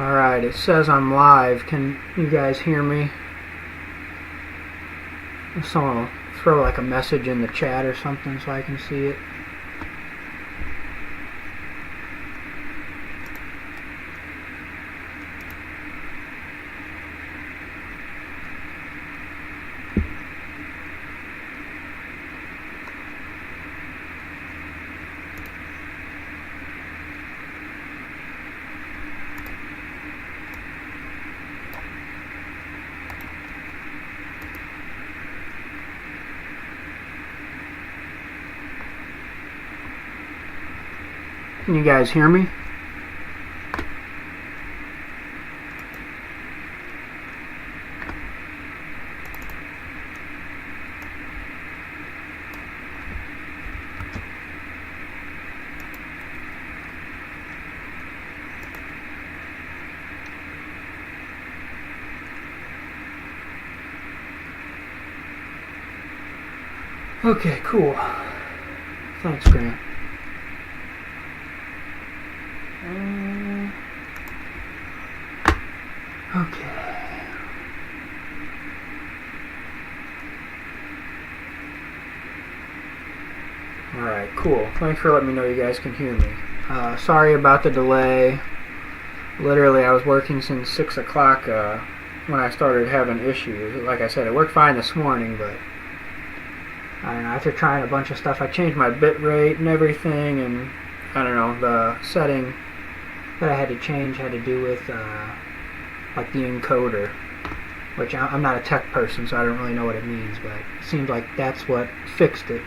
Alright, it says I'm live. Can you guys hear me? If someone will throw like a message in the chat or something so I can see it. Can you guys hear me? Okay, cool. Thanks, Grant. Okay. Alright, cool. Thanks for letting me know you guys can hear me. Sorry about the delay. Literally, I was working since 6 o'clock when I started having issues. Like I said, it worked fine this morning, but I don't know, after trying a bunch of stuff, I changed my bit rate and everything, and I don't know, the setting that I had to change had to do with like the encoder, which I'm not a tech person, so I don't really know what it means, but it seems like that's what fixed it.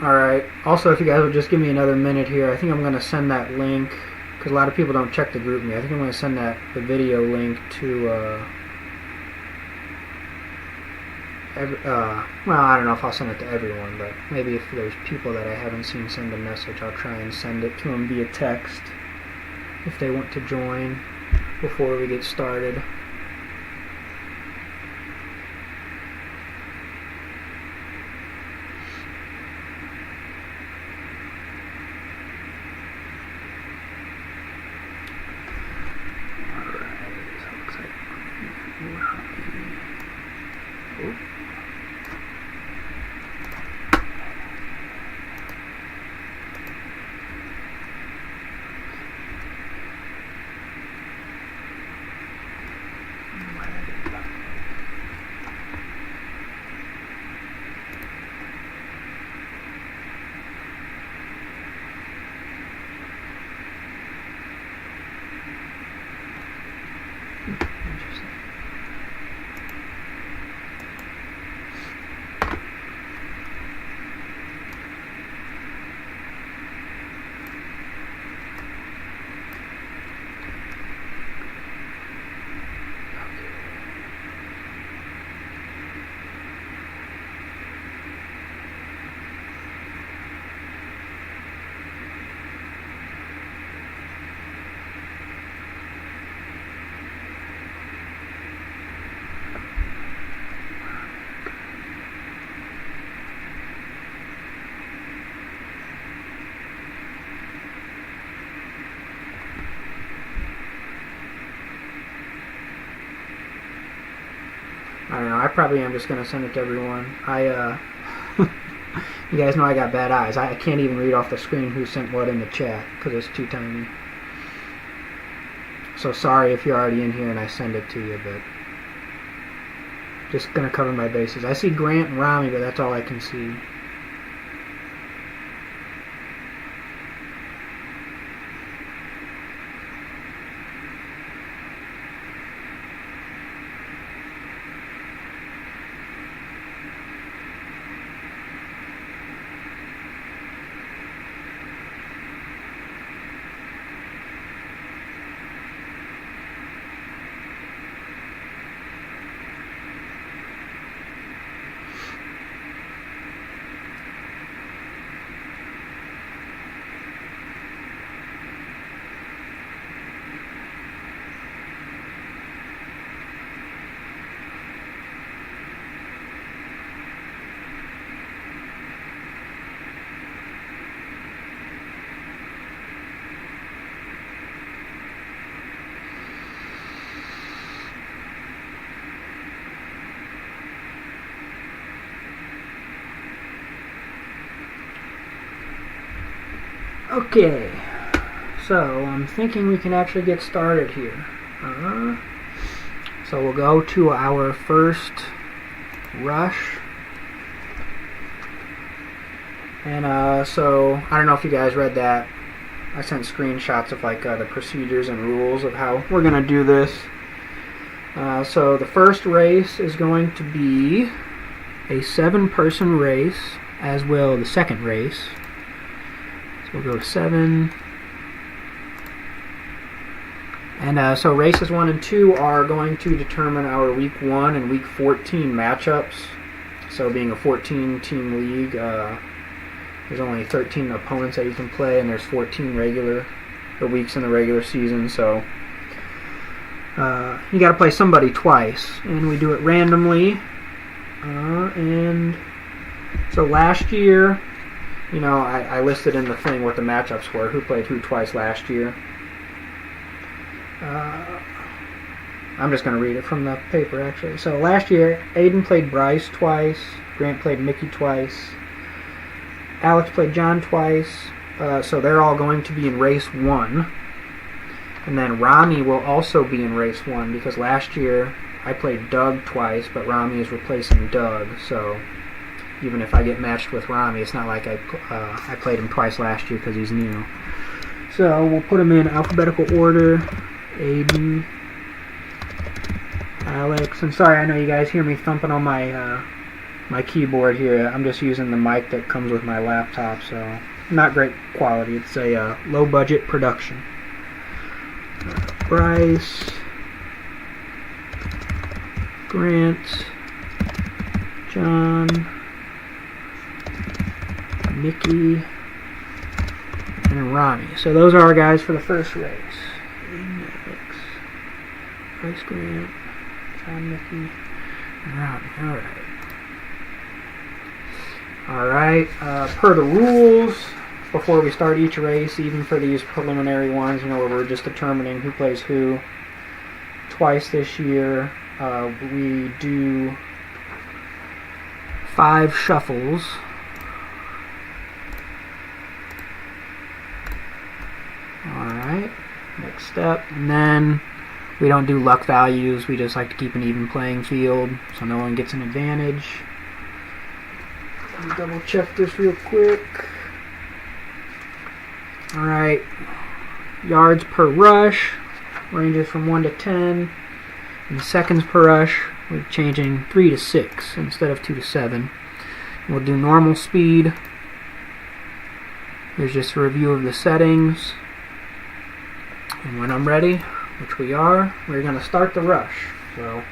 Alright, also if you guys would just give me another minute here, I think I'm going to send that link, because a lot of people don't check the group me. I think I'm going to send the video link to well, I don't know if I'll send it to everyone, but maybe if there's people that I haven't seen send a message, I'll try and send it to them via text if they want to join before we get started. I don't know, I probably am just going to send it to everyone. You guys know I got bad eyes. I can't even read off the screen who sent what in the chat because it's too tiny. So sorry if you're already in here and I send it to you, but just going to cover my bases. I see Grant and Rami, but that's all I can see. Okay, so I'm thinking we can actually get started here. So we'll go to our first rush. And so I don't know if you guys read that. I sent screenshots of like the procedures and rules of how we're going to do this. So the first race is going to be a 7-person race, as will the second race. So we'll go 7. And so races 1 and 2 are going to determine our week 1 and week 14 matchups. So being a 14-team league, there's only 13 opponents that you can play, and there's 14 weeks in the regular season. So you got to play somebody twice, and we do it randomly. And so last year, you know, I listed in the thing what the matchups were, who played who twice last year. I'm just going to read it from the paper, actually. So last year, Aiden played Bryce twice, Grant played Mickey twice, Alex played John twice, so they're all going to be in race 1. And then Rami will also be in race 1, because last year I played Doug twice, but Rami is replacing Doug, so even if I get matched with Rami, it's not like I played him twice last year because he's new. So we'll put them in alphabetical order. Aiden, Alex, and sorry, I know you guys hear me thumping on my my keyboard here. I'm just using the mic that comes with my laptop, so not great quality. It's a low budget production. Bryce, Grant, John, Mickey, and Ronnie. So those are our guys for the first race. Alex, Bryce, Grant, John, Mickey, and Ronnie. Alright, per the rules, before we start each race, even for these preliminary ones, you know, where we're just determining who plays who twice this year, we do 5 shuffles. Alright, next step. And then we don't do luck values, we just like to keep an even playing field so no one gets an advantage. Let me double check this real quick. Alright, yards per rush ranges from 1 to 10, and seconds per rush we're changing 3 to 6 instead of 2 to 7. We'll do normal speed. Here's just a review of the settings. And when I'm ready, which we are, we're going to start the rush. So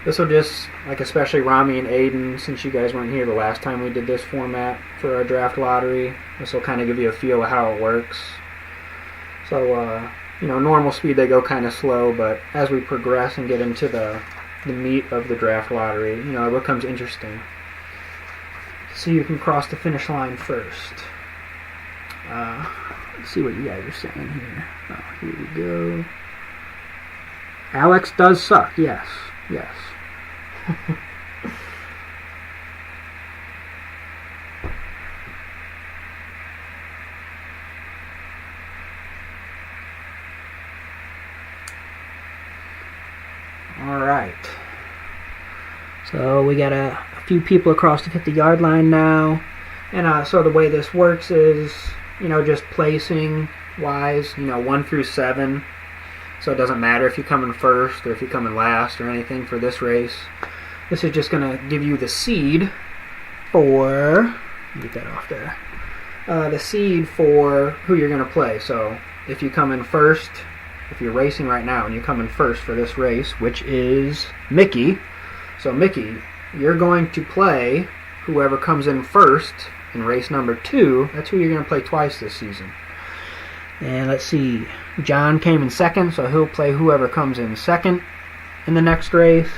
this will just, like especially Rami and Aiden, since you guys weren't here the last time we did this format for our draft lottery, this will kind of give you a feel of how it works. So, you know, normal speed they go kind of slow, but as we progress and get into the meat of the draft lottery, you know, it becomes interesting. See who can cross the finish line first. Let's see what you guys are saying here. Oh, here we go. Alex does suck, yes. Yes. Alright. So we got a few people across the 50-yard line now. And so the way this works is, you know, just placing wise, you know, 1 through 7. So it doesn't matter if you come in first or if you come in last or anything for this race. This is just going to give you the seed for, get that off there, the seed for who you're going to play. So if you come in first, if you're racing right now and you come in first for this race, which is Mickey. So Mickey, you're going to play whoever comes in first in race number 2. That's who you're going to play twice this season. And let's see, John came in second, so he'll play whoever comes in second in the next race.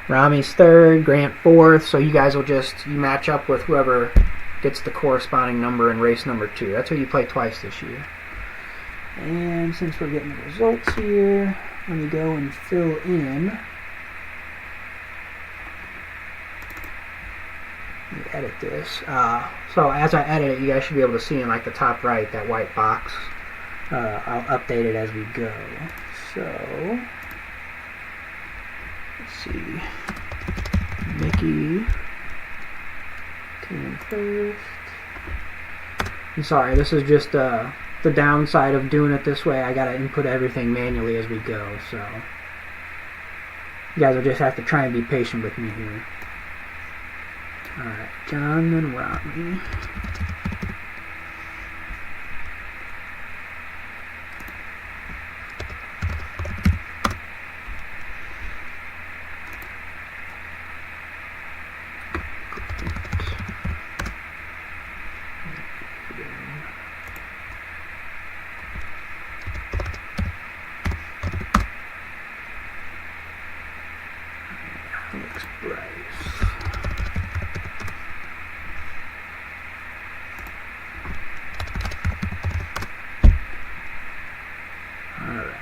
Rami's third, Grant fourth, so you guys will just, you match up with whoever gets the corresponding number in race number 2. That's who you play twice this year. And since we're getting the results here, let me go and fill in Let me edit this. So as I edit it, you guys should be able to see in like the top right, that white box. I'll update it as we go. So, let's see. Mickey came first. I'm sorry, this is just the downside of doing it this way. I gotta input everything manually as we go, so you guys will just have to try and be patient with me here. Alright, John and Rami. Alex Bryce. Alright.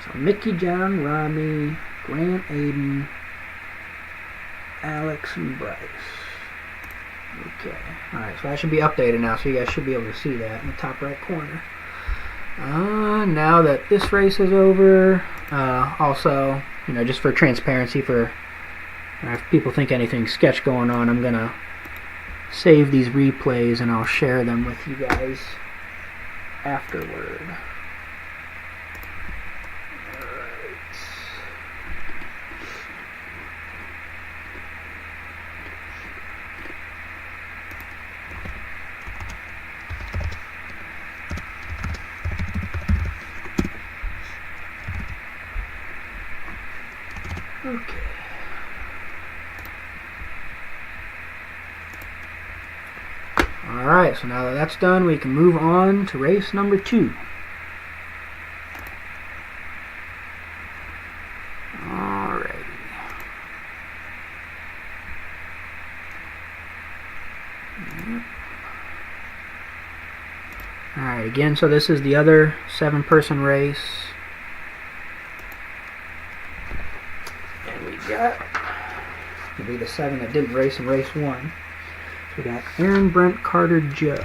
So Mickey, John, Rami, Grant, Aiden, Alex, and Bryce. Okay. Alright, so that should be updated now, so you guys should be able to see that in the top right corner. Now that this race is over, also, you know, just for transparency, for if people think anything's sketch going on, I'm gonna save these replays and I'll share them with you guys afterward. Okay. Alright, so now that that's done, we can move on to race number 2. Alrighty. Yep. Alright, again, so this is the other 7-person race. Will be the 7 that didn't race in race 1. So we got Aaron, Brent, Carter, Joe.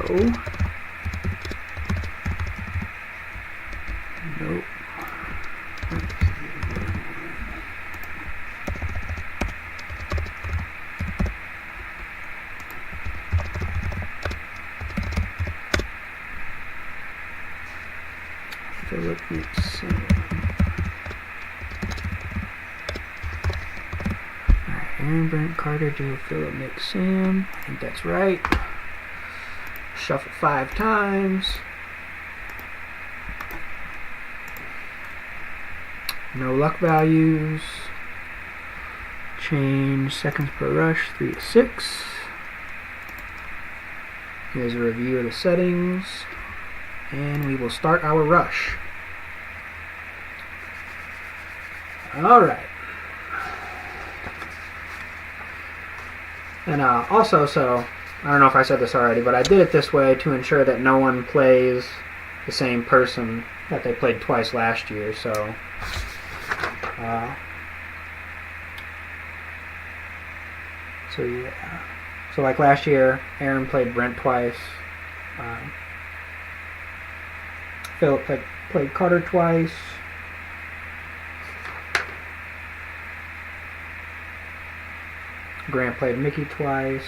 Nope. Philip McSam. Aaron, Brent, Carter, Joe, Philip, Nick, Sam. I think that's right. Shuffle 5 times. No luck values. Change seconds per rush, 3 to 6. Here's a review of the settings. And we will start our rush. Alright. And also, so, I don't know if I said this already, but I did it this way to ensure that no one plays the same person that they played twice last year, so yeah. So like last year, Aaron played Brent twice, Philip played Carter twice, Grant played Mickey twice,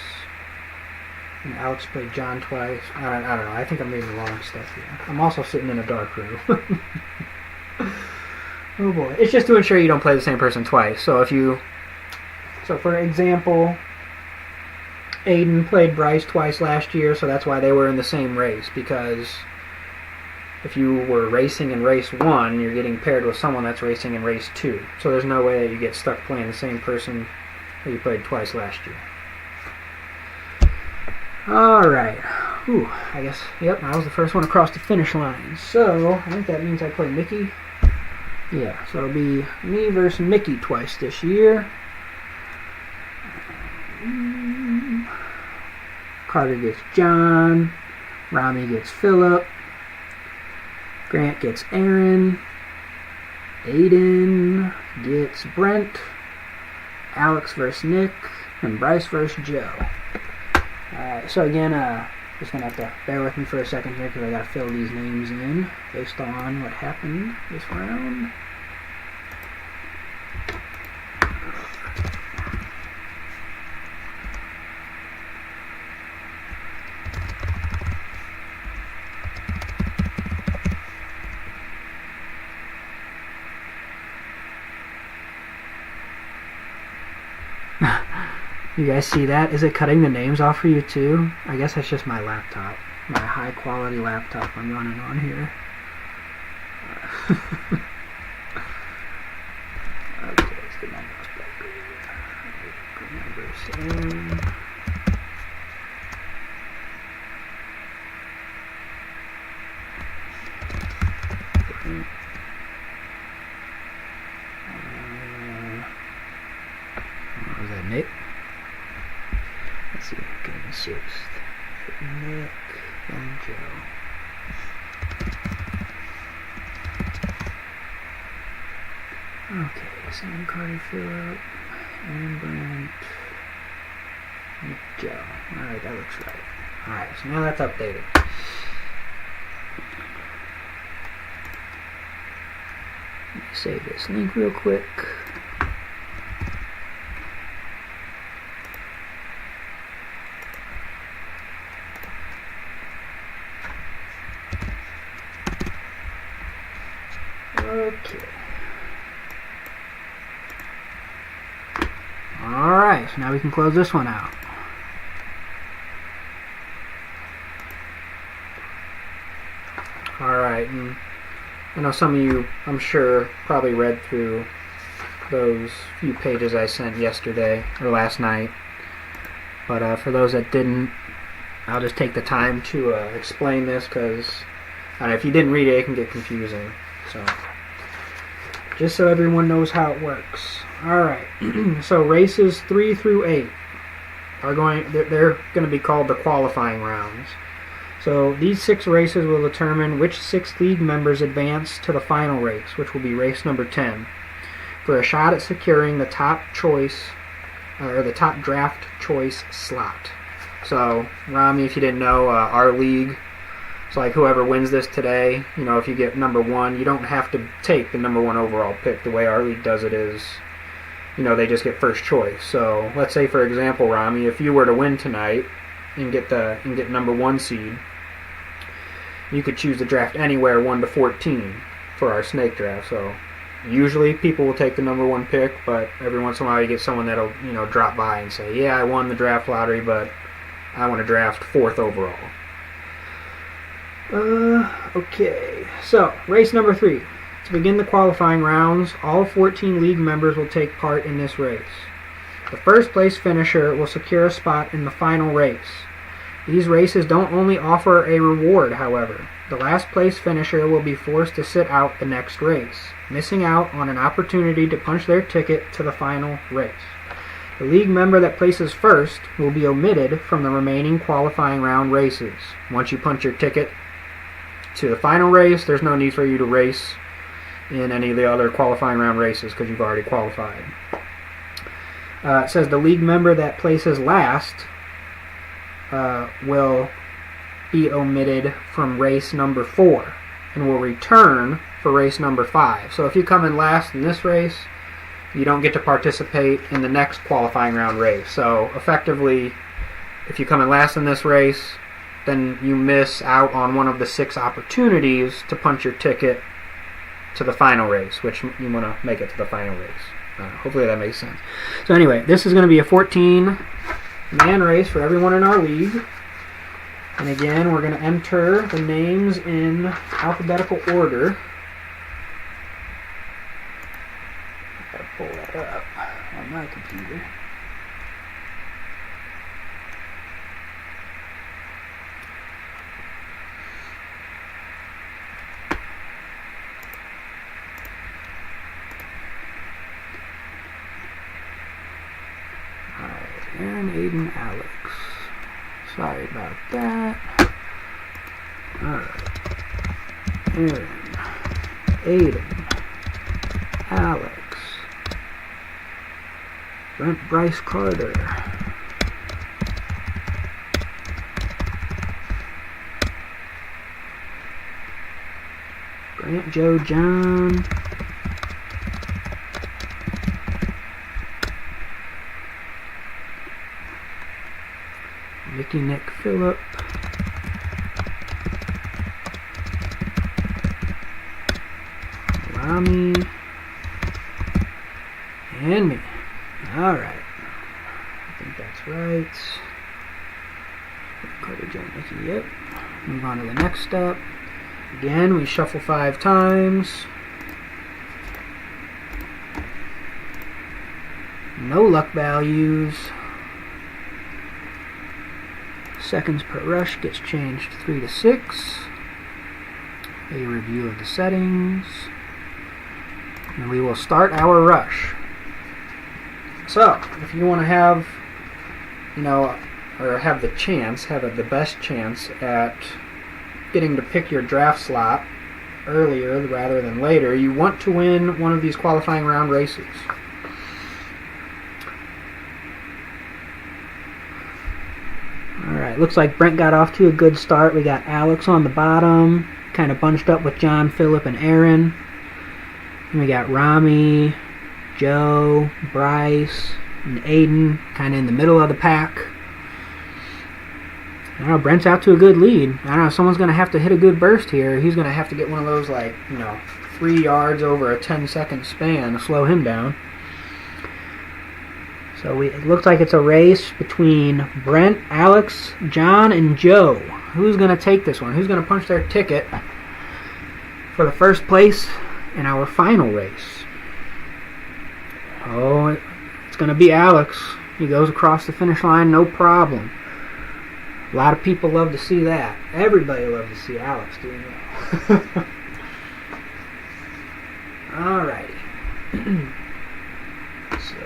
and Alex played John twice. I don't know. I think I'm reading the wrong stuff here. I'm also sitting in a dark room. Oh boy. It's just to ensure you don't play the same person twice. So for example, Aiden played Bryce twice last year, so that's why they were in the same race, because if you were racing in race 1, you're getting paired with someone that's racing in race 2. So there's no way that you get stuck playing the same person that you played twice last year. Alright. Ooh, I guess, yep, I was the first one across the finish line. So, I think that means I play Mickey. Yeah, so it'll be me versus Mickey twice this year. Carter gets John. Rami gets Philip. Grant gets Aaron. Aiden gets Brent. Alex versus Nick. And Bryce versus Joe. Alright, so again, just going to have to bear with me for a second here because I got to fill these names in based on what happened this round. You guys see that? Is it cutting the names off for you too? I guess that's just my laptop. My high quality laptop I'm running on here. Okay, let's get my mouse back over here. Numbers in. What was that, Nick? Let's see, getting a sixth. Nick and Joe. Okay, Sam Carter, Phillip, and Brent, and Joe. Alright, that looks right. Alright, so now that's updated. Let me save this link real quick. Okay. Alright, so now we can close this one out. Alright, and I know some of you, I'm sure, probably read through those few pages I sent yesterday, or last night. But for those that didn't, I'll just take the time to explain this, because if you didn't read it, it can get confusing. So, just so everyone knows how it works. Alright, so races 3 through 8 are they're going to be called the qualifying rounds. So these 6 races will determine which 6 league members advance to the final race, which will be race number 10, for a shot at securing the top choice, or the top draft choice slot. So, Rami, if you didn't know, our league, it's like whoever wins this today, you know, if you get number 1, you don't have to take the number 1 overall pick. The way our league does it is, you know, they just get first choice. So let's say, for example, Rami, if you were to win tonight and get number 1 seed, you could choose to draft anywhere 1 to 14 for our snake draft. So usually people will take the number 1 pick, but every once in a while you get someone that'll, you know, drop by and say, yeah, I won the draft lottery, but I want to draft 4th overall. Okay, so race number 3. To begin the qualifying rounds, all 14 league members will take part in this race. The first place finisher will secure a spot in the final race. These races don't only offer a reward, however. The last place finisher will be forced to sit out the next race, missing out on an opportunity to punch their ticket to the final race. The league member that places first will be omitted from the remaining qualifying round races. Once you punch your ticket to the final race, there's no need for you to race in any of the other qualifying round races because you've already qualified. It says the league member that places last will be omitted from race number 4 and will return for race number 5. So if you come in last in this race, you don't get to participate in the next qualifying round race. So effectively, if you come in last in this race, then you miss out on one of the 6 opportunities to punch your ticket to the final race, which you want to make it to the final race. Hopefully that makes sense. So anyway, this is going to be a 14-man race for everyone in our league. And again, we're going to enter the names in alphabetical order. I've got to pull that up on my computer. Aaron, Aiden, Alex. Sorry about that. Alright. Aaron, Aiden, Alex, Brent Bryce Carter. Grant Joe John. Mickey Nick Phillip. Rami. And me. Alright. I think that's right. Carter Joe Mickey, yep. Move on to the next step. Again, we shuffle 5 times. No luck values. Seconds per rush gets changed 3 to 6. A review of the settings. And we will start our rush. So, if you want to have, or have the chance, the best chance at getting to pick your draft slot earlier rather than later, you want to win one of these qualifying round races. Alright, looks like Brent got off to a good start. We got Alex on the bottom, kind of bunched up with John, Phillip, and Aaron. And we got Rami, Joe, Bryce, and Aiden kind of in the middle of the pack. I don't know, Brent's out to a good lead. I don't know, someone's going to have to hit a good burst here. He's going to have to get one of those, 3 yards over a 10-second span to slow him down. So it looks like it's a race between Brent, Alex, John, and Joe. Who's going to take this one? Who's going to punch their ticket for the first place in our final race? Oh, it's going to be Alex. He goes across the finish line, no problem. A lot of people love to see that. Everybody loves to see Alex doing that. Alrighty. So,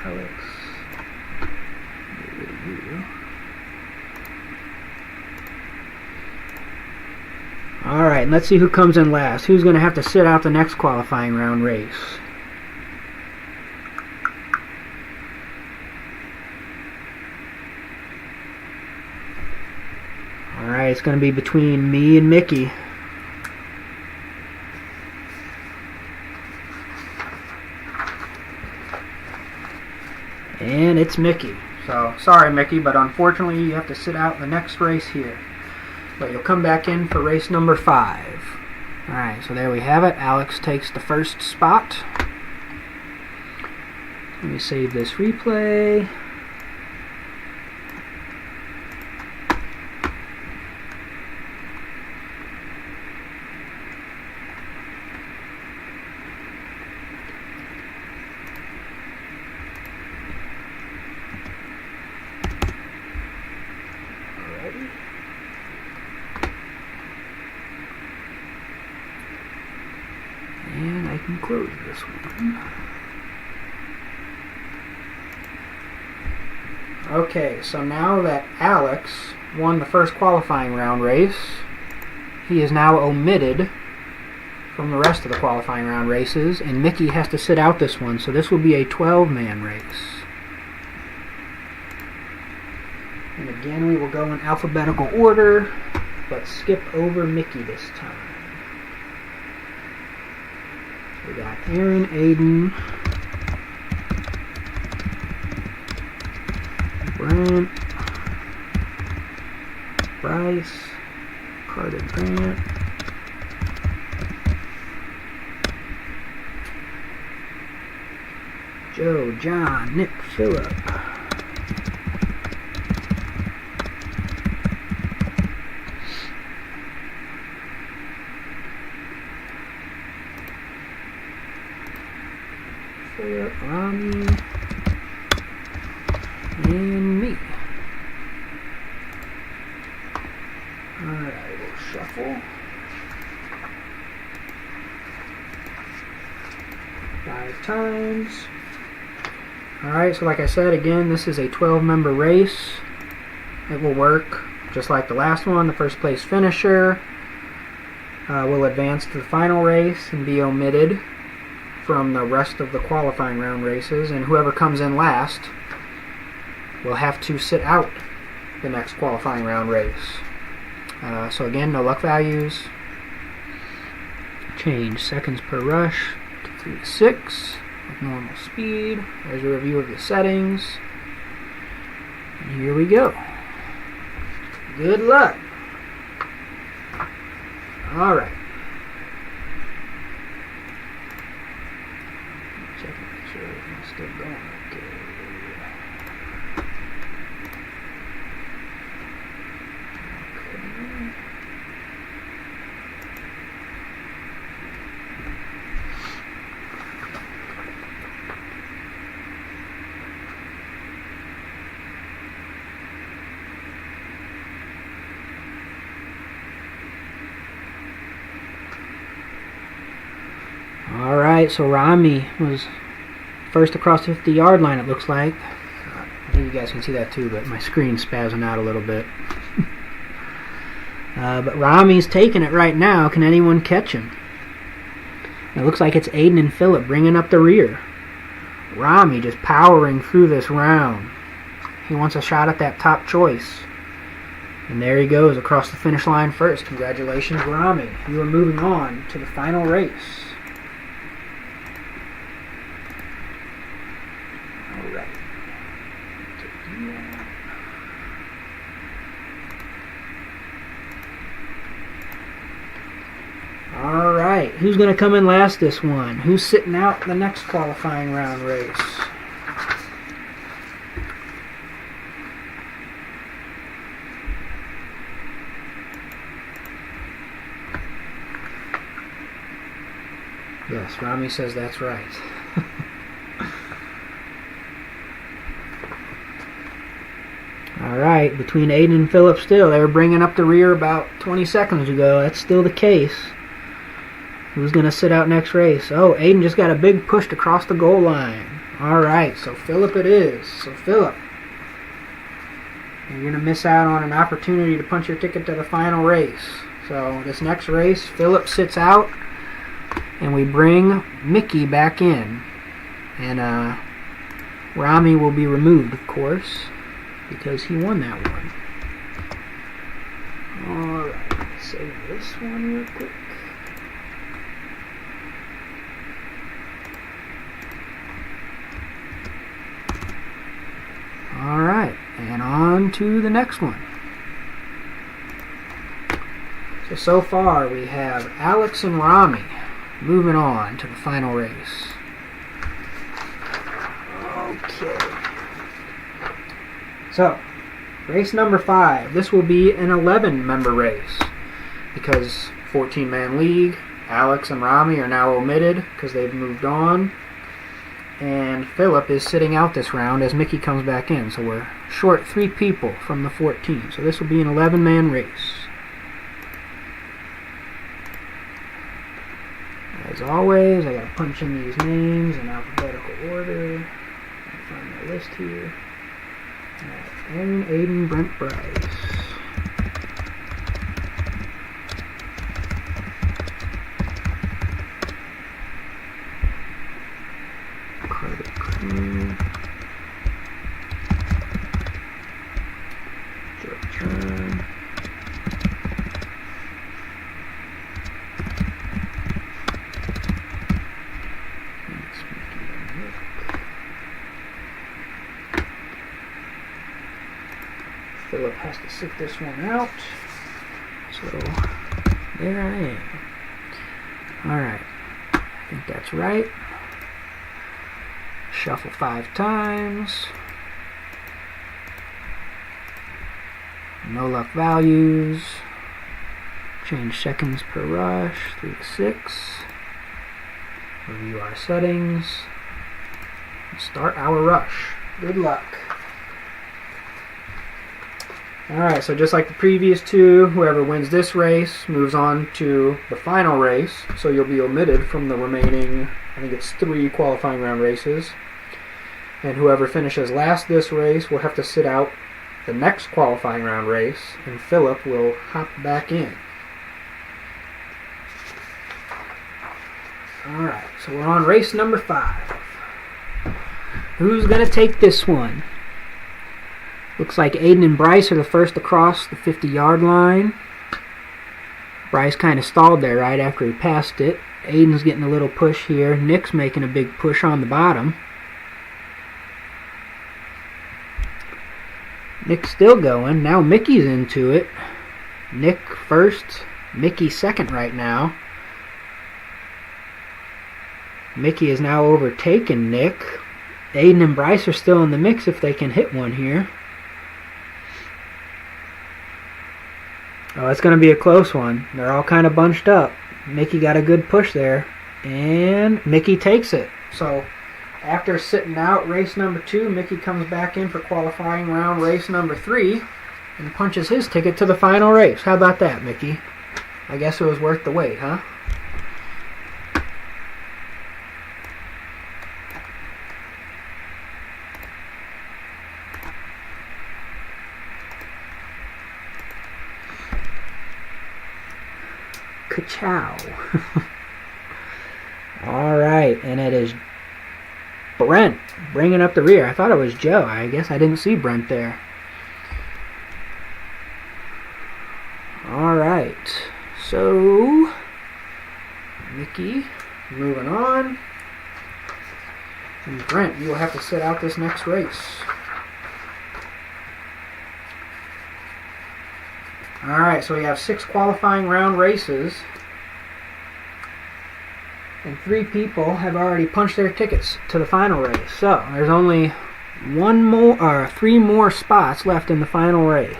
Alex, get rid of you. Alright, let's see who comes in last. Who's going to have to sit out the next qualifying round race? Alright, it's going to be between me and Mickey. And it's Mickey. So, sorry Mickey, but unfortunately you have to sit out the next race here. But you'll come back in for race number 5. Alright, so there we have it. Alex takes the first spot. Let me save this replay. And I can close this one. Okay, so now that Alex won the first qualifying round race, he is now omitted from the rest of the qualifying round races, and Mickey has to sit out this one, so this will be a 12-man race. And again, we will go in alphabetical order, but skip over Mickey this time. We got Aaron, Aiden, Brent, Bryce, Carter Grant, Joe, John, Nick, Phillip, Rami, and me. Alright, we'll shuffle. 5 times. Alright, so like I said, again, this is a 12-member race. It will work just like the last one. The first place finisher will advance to the final race and be omitted from the rest of the qualifying round races, and whoever comes in last will have to sit out the next qualifying round race. So again, no luck values. Change seconds per rush to 3 to 6 with normal speed. There's a review of the settings. And here we go. Good luck. Alright. Check and make sure everything's still going okay. Alright, so Rami was first across the 50-yard line, it looks like. I think you guys can see that too, but my screen's spazzing out a little bit. But Rami's taking it right now. Can anyone catch him? It looks like it's Aiden and Philip bringing up the rear. Rami just powering through this round. He wants a shot at that top choice. And there he goes across the finish line first. Congratulations, Rami. You are moving on to the final race. Alright. Alright, who's going to come in last this one? Who's sitting out the next qualifying round race? Yes, Rami says that's right. Alright, between Aiden and Philip still. They were bringing up the rear about 20 seconds ago. That's still the case. Who's going to sit out next race? Oh, Aiden just got a big push to cross the goal line. Alright, so Philip it is. So Philip, you're going to miss out on an opportunity to punch your ticket to the final race. So this next race, Philip sits out, and we bring Mickey back in. And Rami will be removed, of course, because he won that one. Alright, let's save this one real quick. Alright, and on to the next one. So far we have Alex and Rami moving on to the final race. Okay. So, race number 5. This will be an 11-member race because 14-man league. Alex and Rami are now omitted because they've moved on. And Philip is sitting out this round as Mickey comes back in. So we're short 3 people from the 14. So this will be an 11-man race. As always, I gotta punch in these names in alphabetical order. I'll find my list here. Aaron, Aiden, Brent, Bryce. Carter, Crew. George. Philip has to sit this one out. So, there I am. Alright. I think that's right. Shuffle 5 times. No luck values. Change seconds per rush. 3 to 6. Review our settings. Start our rush. Good luck. Alright, so just like the previous 2, whoever wins this race moves on to the final race. So you'll be omitted from the remaining, I think it's 3 qualifying round races. And whoever finishes last this race will have to sit out the next qualifying round race, and Philip will hop back in. Alright, so we're on race number 5. Who's going to take this one? Looks like Aiden and Bryce are the first across the 50-yard line. Bryce kind of stalled there right after he passed it. Aiden's getting a little push here. Nick's making a big push on the bottom. Nick's still going. Now Mickey's into it. Nick first, Mickey second right now. Mickey is now overtaken Nick. Aiden and Bryce are still in the mix if they can hit one here. Oh, it's going to be a close one. They're all kind of bunched up. Mickey got a good push there, and Mickey takes it. So after sitting out race number 2, Mickey comes back in for qualifying round race number 3 and punches his ticket to the final race. How about that, Mickey? I guess it was worth the wait, huh? Ka-chow. Alright, and it is Brent bringing up the rear. I thought it was Joe. I guess I didn't see Brent there. Alright, so Mickey moving on. And Brent, you will have to sit out this next race. Alright, so we have 6 qualifying round races. And 3 people have already punched their tickets to the final race. So there's only 3 more spots left in the final race.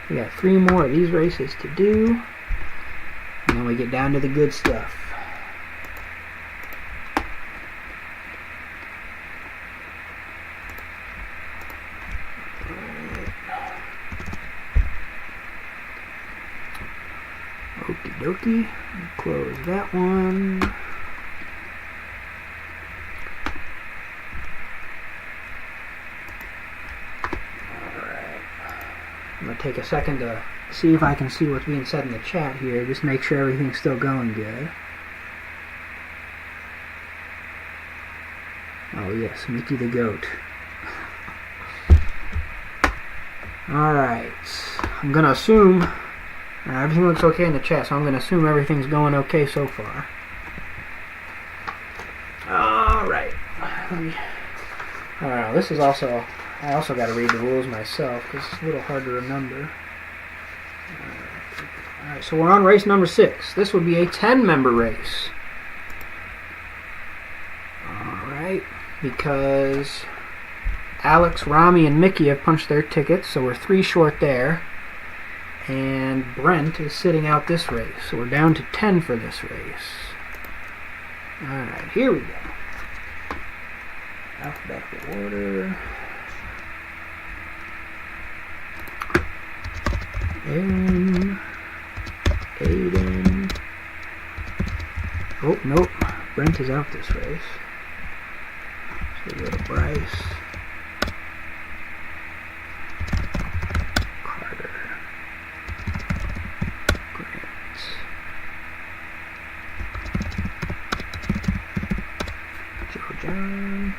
We got 3 more of these races to do. And then we get down to the good stuff. Okie dokie. Close that one. I'm going to take a second to see if I can see what's being said in the chat here. Just make sure everything's still going good. Oh yes, Mickey the Goat. Alright. I'm going to assume everything looks okay in the chat, so I'm going to assume everything's going okay so far. Alright. Alright, this is also... I also got to read the rules myself because it's a little hard to remember. Alright, so we're on race number 6. This would be a 10-member race. Alright, because Alex, Rami, and Mickey have punched their tickets, so we're 3 short there. And Brent is sitting out this race, so we're down to 10 for this race. Alright, here we go. Alphabetical order. Aaron, Aiden. Oh, nope. Brent is out this race. So we go to Bryce. Carter. Grant. Joe John.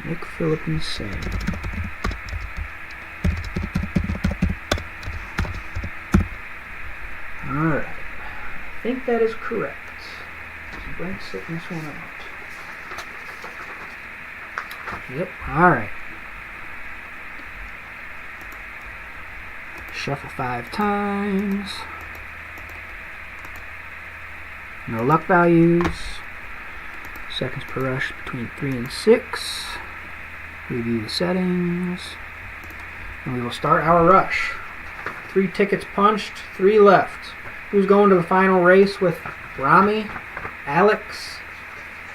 Nick, Phillip, and Sam. Alright, I think that is correct. So Brent's sitting this one out. Yep, alright. Shuffle 5 times. No luck values. Seconds per rush between 3 and 6. Review the settings. And we will start our rush. 3 tickets punched, 3 left. Who's going to the final race with Rami, Alex,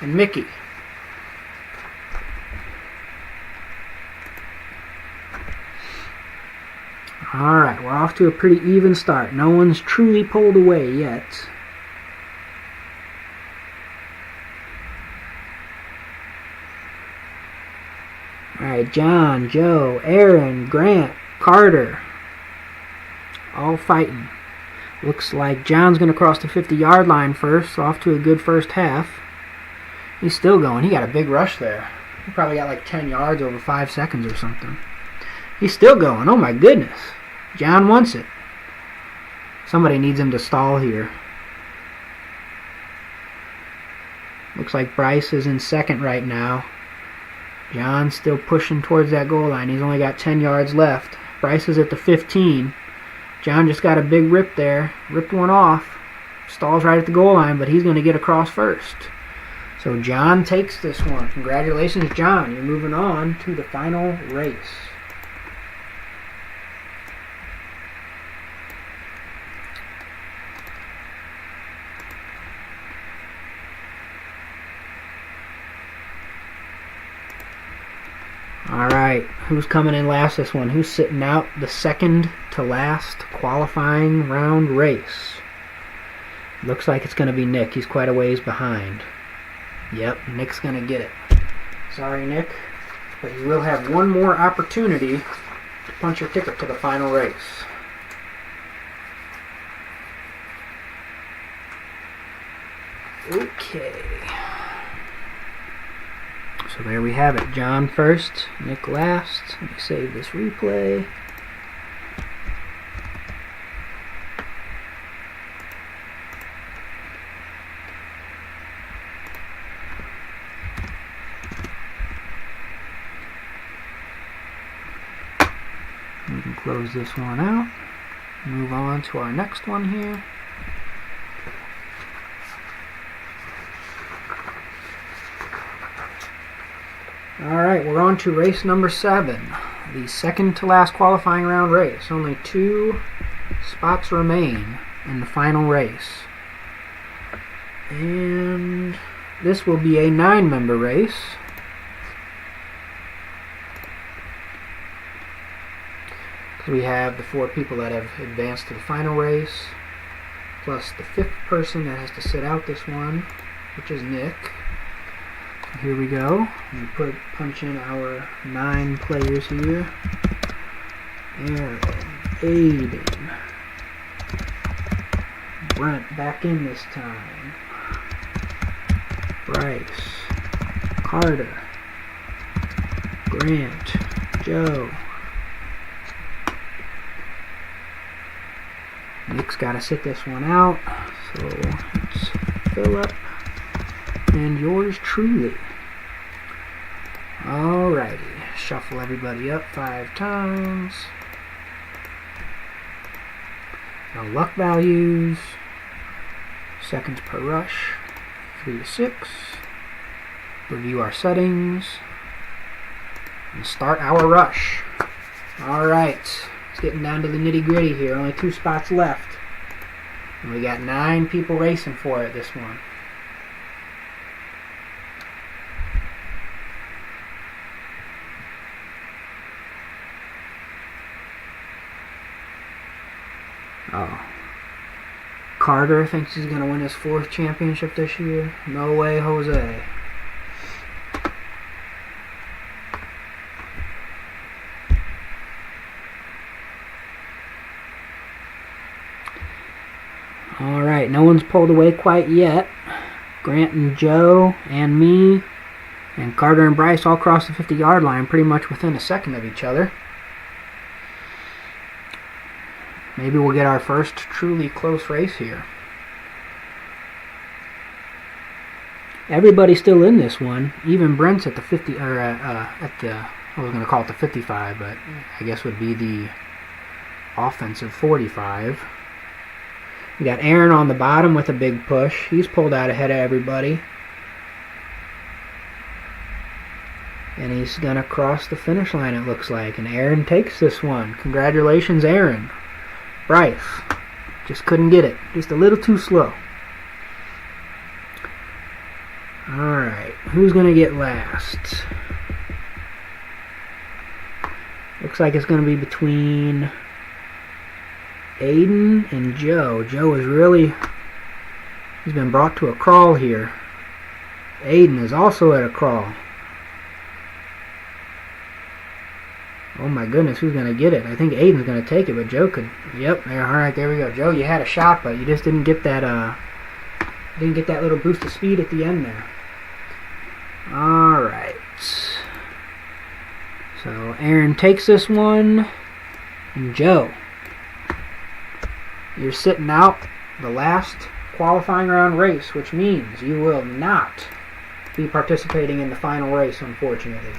and Mickey? Alright, we're off to a pretty even start. No one's truly pulled away yet. Alright, John, Joe, Aaron, Grant, Carter. All fighting. Looks like John's going to cross the 50-yard line first, off to a good first half. He's still going. He got a big rush there. He probably got like 10 yards over 5 seconds or something. He's still going. Oh my goodness. John wants it. Somebody needs him to stall here. Looks like Bryce is in second right now. John's still pushing towards that goal line. He's only got 10 yards left. Bryce is at the 15. John just got a big rip there. Ripped one off. Stalls right at the goal line, but he's going to get across first. So John takes this one. Congratulations, John. You're moving on to the final race. Alright, who's coming in last this one? Who's sitting out the second to last qualifying round race? Looks like it's going to be Nick. He's quite a ways behind. Yep, Nick's going to get it. Sorry, Nick, but you will have one more opportunity to punch your ticket to the final race. Okay. So there we have it. John first, Nick last. Let me save this replay. We can close this one out. Move on to our next one here. Alright, we're on to race number 7. The second to last qualifying round race. Only 2 spots remain in the final race. And this will be a 9-member race. We have the 4 people that have advanced to the final race, plus the 5th person that has to sit out this one, which is Nick. So here we go. We punch in our 9 players here. Aaron, Aiden, Brent back in this time, Bryce, Carter, Grant, Joe. Nick's got to sit this one out, so it's Philip and yours truly. Alrighty, shuffle everybody up 5 times. No luck values. Seconds per rush, 3 to 6. Review our settings. And start our rush. Alright. It's getting down to the nitty-gritty here. Only 2 spots left. And we got 9 people racing for it this one. Oh. Carter thinks he's going to win his 4th championship this year. No way, Jose. Alright, no one's pulled away quite yet. Grant and Joe and me and Carter and Bryce all crossed the 50-yard line pretty much within a second of each other. Maybe we'll get our first truly close race here. Everybody's still in this one. Even Brent's at the 50, or at the, I was going to call it the 55, but I guess would be the offensive 45. We got Aaron on the bottom with a big push. He's pulled out ahead of everybody. And he's going to cross the finish line, it looks like. And Aaron takes this one. Congratulations, Aaron. Bryce just couldn't get it. Just a little too slow. Alright, who's going to get last? Looks like it's going to be between Aiden and Joe. Joe is really, he's been brought to a crawl here. Aiden is also at a crawl. Oh my goodness, who's going to get it? I think Aiden's going to take it, but Joe could. Yep, there. All right, there we go. Joe, you had a shot, but you just didn't get that. Didn't get that little boost of speed at the end there. All right. So Aaron takes this one, and Joe, you're sitting out the last qualifying round race, which means you will not be participating in the final race, unfortunately.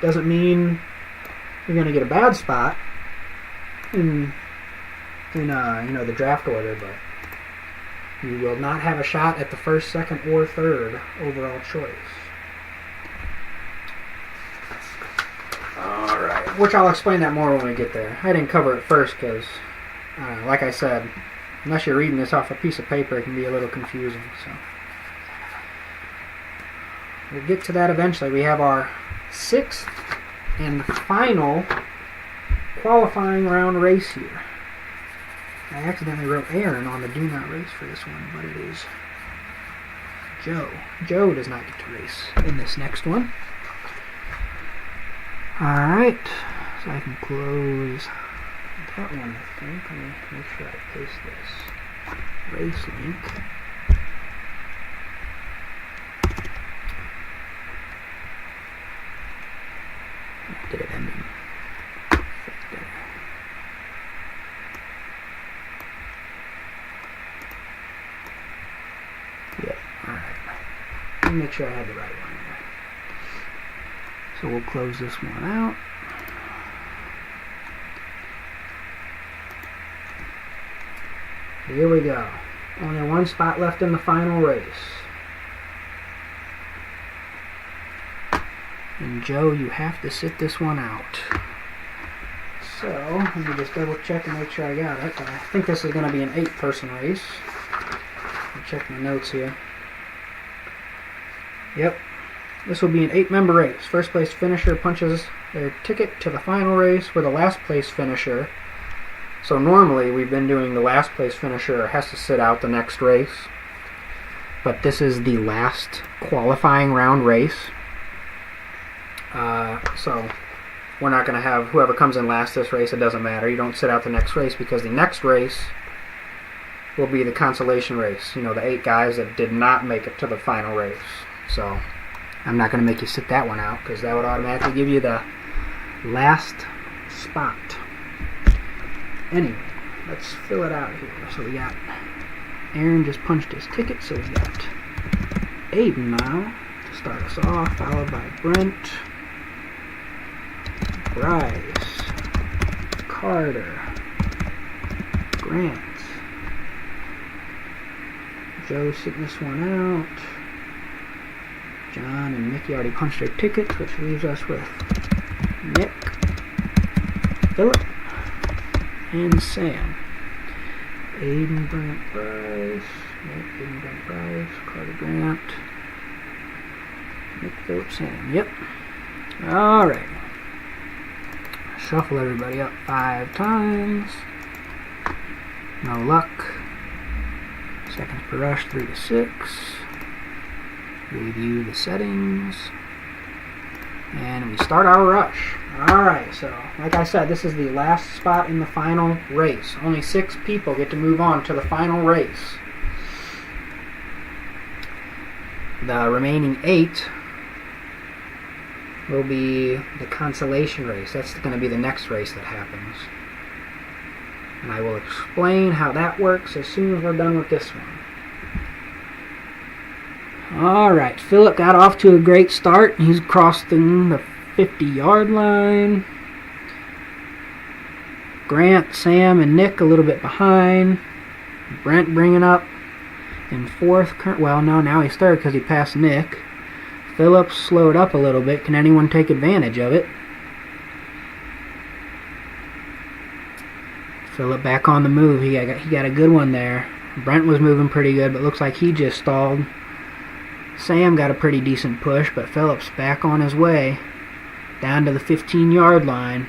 Doesn't mean you're going to get a bad spot in the draft order, but you will not have a shot at the first, second, or third overall choice. Alright, which I'll explain that more when we get there. I didn't cover it first because, like I said, unless you're reading this off a piece of paper, it can be a little confusing. So we'll get to that eventually. We have our 6th and final qualifying round race here. I accidentally wrote Aaron on the do not race for this one, but it is Joe. Joe does not get to race in this next one. Alright, so I can close that one, I think. Let me make sure I paste this race link. Get it ending. Yeah, alright. Let me make sure I have the right one here. So we'll close this one out. Here we go. Only one spot left in the final race. And Joe, you have to sit this one out. So, let me just double check and make sure I got it. But I think this is going to be an 8-person race. I'll check my notes here. Yep. This will be an 8-member race. First place finisher punches their ticket to the final race where the last place finisher. So normally we've been doing the last place finisher has to sit out the next race. But this is the last qualifying round race. So we're not going to have whoever comes in last this race, it doesn't matter. You don't sit out the next race because the next race will be the consolation race. You know, the 8 guys that did not make it to the final race. So I'm not going to make you sit that one out because that would automatically give you the last spot. Anyway, let's fill it out here. So we got Aaron just punched his ticket, so we got Aiden now to start us off, followed by Brent, Bryce, Carter, Grant, Joe sitting this one out, John and Mickey already punched their tickets, which leaves us with Nick, Philip, and Sam. Aiden, Brent, Bryce, Nick, Aiden, Brent, Bryce, Carter, Grant, Nick, Philip, Sam. Yep. Alright. Shuffle everybody up 5 times. No luck. Seconds per rush, 3 to 6. Review the settings. And we start our rush. Alright, so like I said, this is the last spot in the final race. Only 6 people get to move on to the final race. The remaining 8 will be the consolation race. That's going to be the next race that happens. And I will explain how that works as soon as we're done with this one. Alright, Philip got off to a great start. He's crossing the 50-yard line. Grant, Sam, and Nick a little bit behind. Brent bringing up in 4th. Well, no, now he's 3rd because he passed Nick. Philip slowed up a little bit. Can anyone take advantage of it? Philip back on the move. He got a good one there. Brent was moving pretty good, but looks like he just stalled. Sam got a pretty decent push, but Philip's back on his way down to the 15-yard line.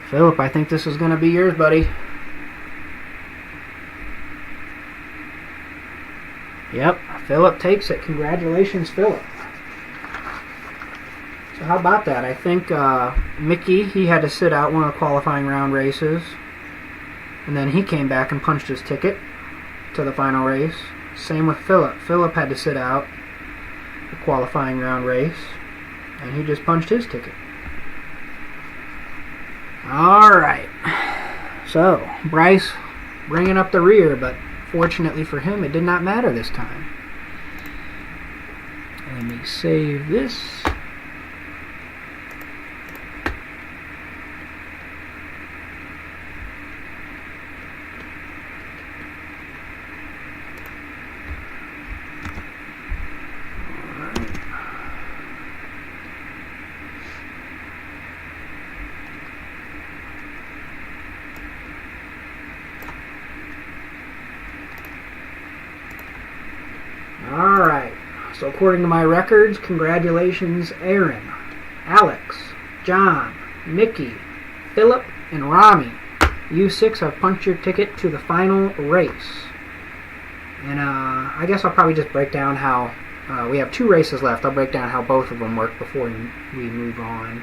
Philip, I think this is going to be yours, buddy. Yep, Philip takes it. Congratulations, Philip. So how about that? I think Mickey, he had to sit out one of the qualifying round races. And then he came back and punched his ticket to the final race. Same with Philip. Philip had to sit out the qualifying round race. And he just punched his ticket. Alright. So, Bryce bringing up the rear, but fortunately for him, it did not matter this time. Let me save this. Alright, so according to my records, congratulations Aaron, Alex, John, Mickey, Philip, and Rami. You 6 have punched your ticket to the final race. And I guess I'll probably just break down how, we have 2 races left. I'll break down how both of them work before we move on.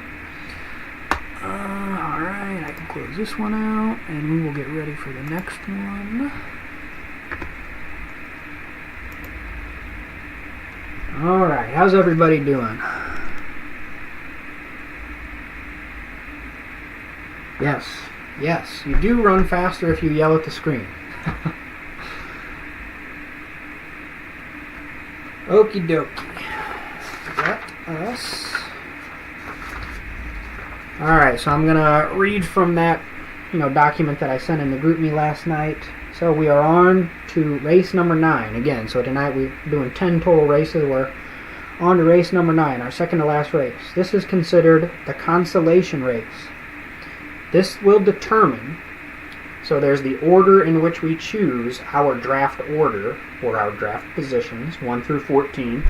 Alright, I can close this one out, and we will get ready for the next one. Alright, how's everybody doing? Yes, you do run faster if you yell at the screen. Okie dokie. Let us... Alright, so I'm going to read from that document that I sent in the GroupMe last night. So we are on to race number 9 again. So tonight we're doing 10 total races. We're on to race number 9, our second to last race. This is considered the consolation race. This will determine, so there's the order in which we choose our draft order, or our draft positions, 1 through 14.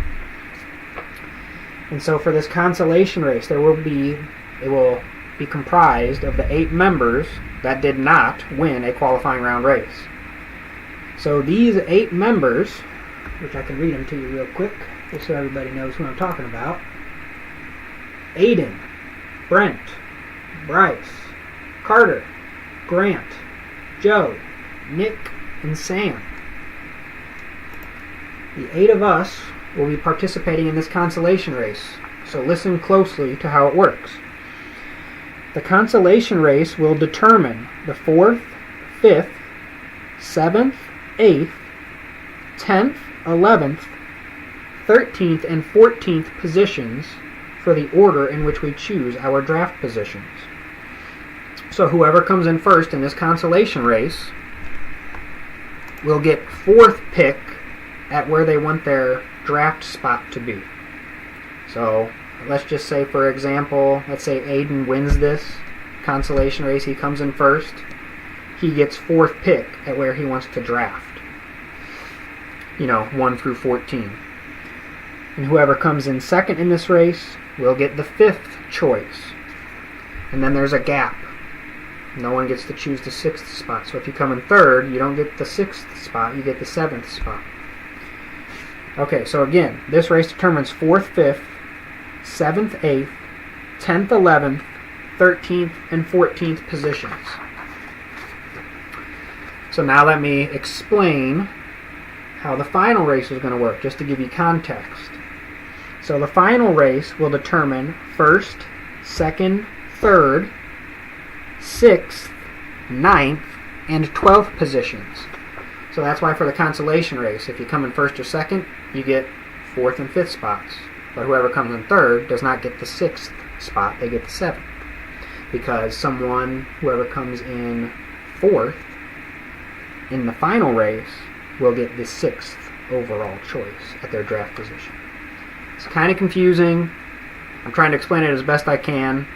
And so for this consolation race, it will be comprised of the 8 members that did not win a qualifying round race. So these 8 members, which I can read them to you real quick, just so everybody knows who I'm talking about. Aiden, Brent, Bryce, Carter, Grant, Joe, Nick, and Sam. The 8 of us will be participating in this consolation race, so listen closely to how it works. The consolation race will determine the 4th, 5th, 7th, 8th, 10th, 11th, 13th, and 14th positions for the order in which we choose our draft positions. So whoever comes in first in this consolation race will get 4th pick at where they want their draft spot to be. So let's just say, for example, let's say Aiden wins this consolation race. He comes in first. He gets 4th pick at where he wants to draft. 1 through 14. And whoever comes in second in this race will get the 5th choice. And then there's a gap. No one gets to choose the 6th spot. So if you come in third, you don't get the 6th spot, you get the 7th spot. Okay, so again, this race determines 4th, 5th, 7th, 8th, 10th, 11th, 13th, and 14th positions. So now let me explain how the final race is going to work, just to give you context. So the final race will determine 1st, 2nd, 3rd, 6th, 9th, and 12th positions. So that's why for the consolation race, if you come in 1st or 2nd, you get 4th and 5th spots. But whoever comes in 3rd does not get the 6th spot, they get the 7th. Because whoever comes in 4th in the final race will get the 6th overall choice at their draft position. It's kind of confusing. I'm trying to explain it as best I can.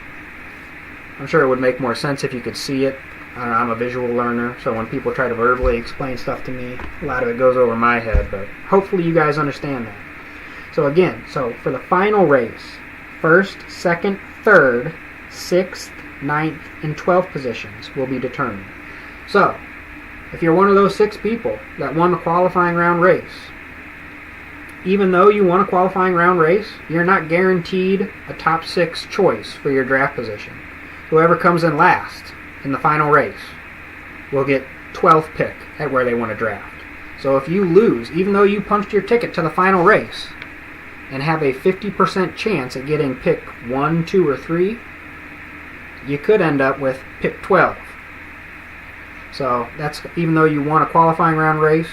I'm sure it would make more sense if you could see it. I don't know, I'm a visual learner, so when people try to verbally explain stuff to me, a lot of it goes over my head, but hopefully you guys understand that. So again, for the final race, 1st, 2nd, 3rd, 6th, 9th, and 12th positions will be determined. So, if you're one of those 6 people that won the qualifying round race, even though you won a qualifying round race, you're not guaranteed a top 6 choice for your draft position. Whoever comes in last in the final race will get 12th pick at where they want to draft. So if you lose, even though you punched your ticket to the final race and have a 50% chance at getting pick 1, 2, or 3, you could end up with pick 12. So that's even though you won a qualifying round race,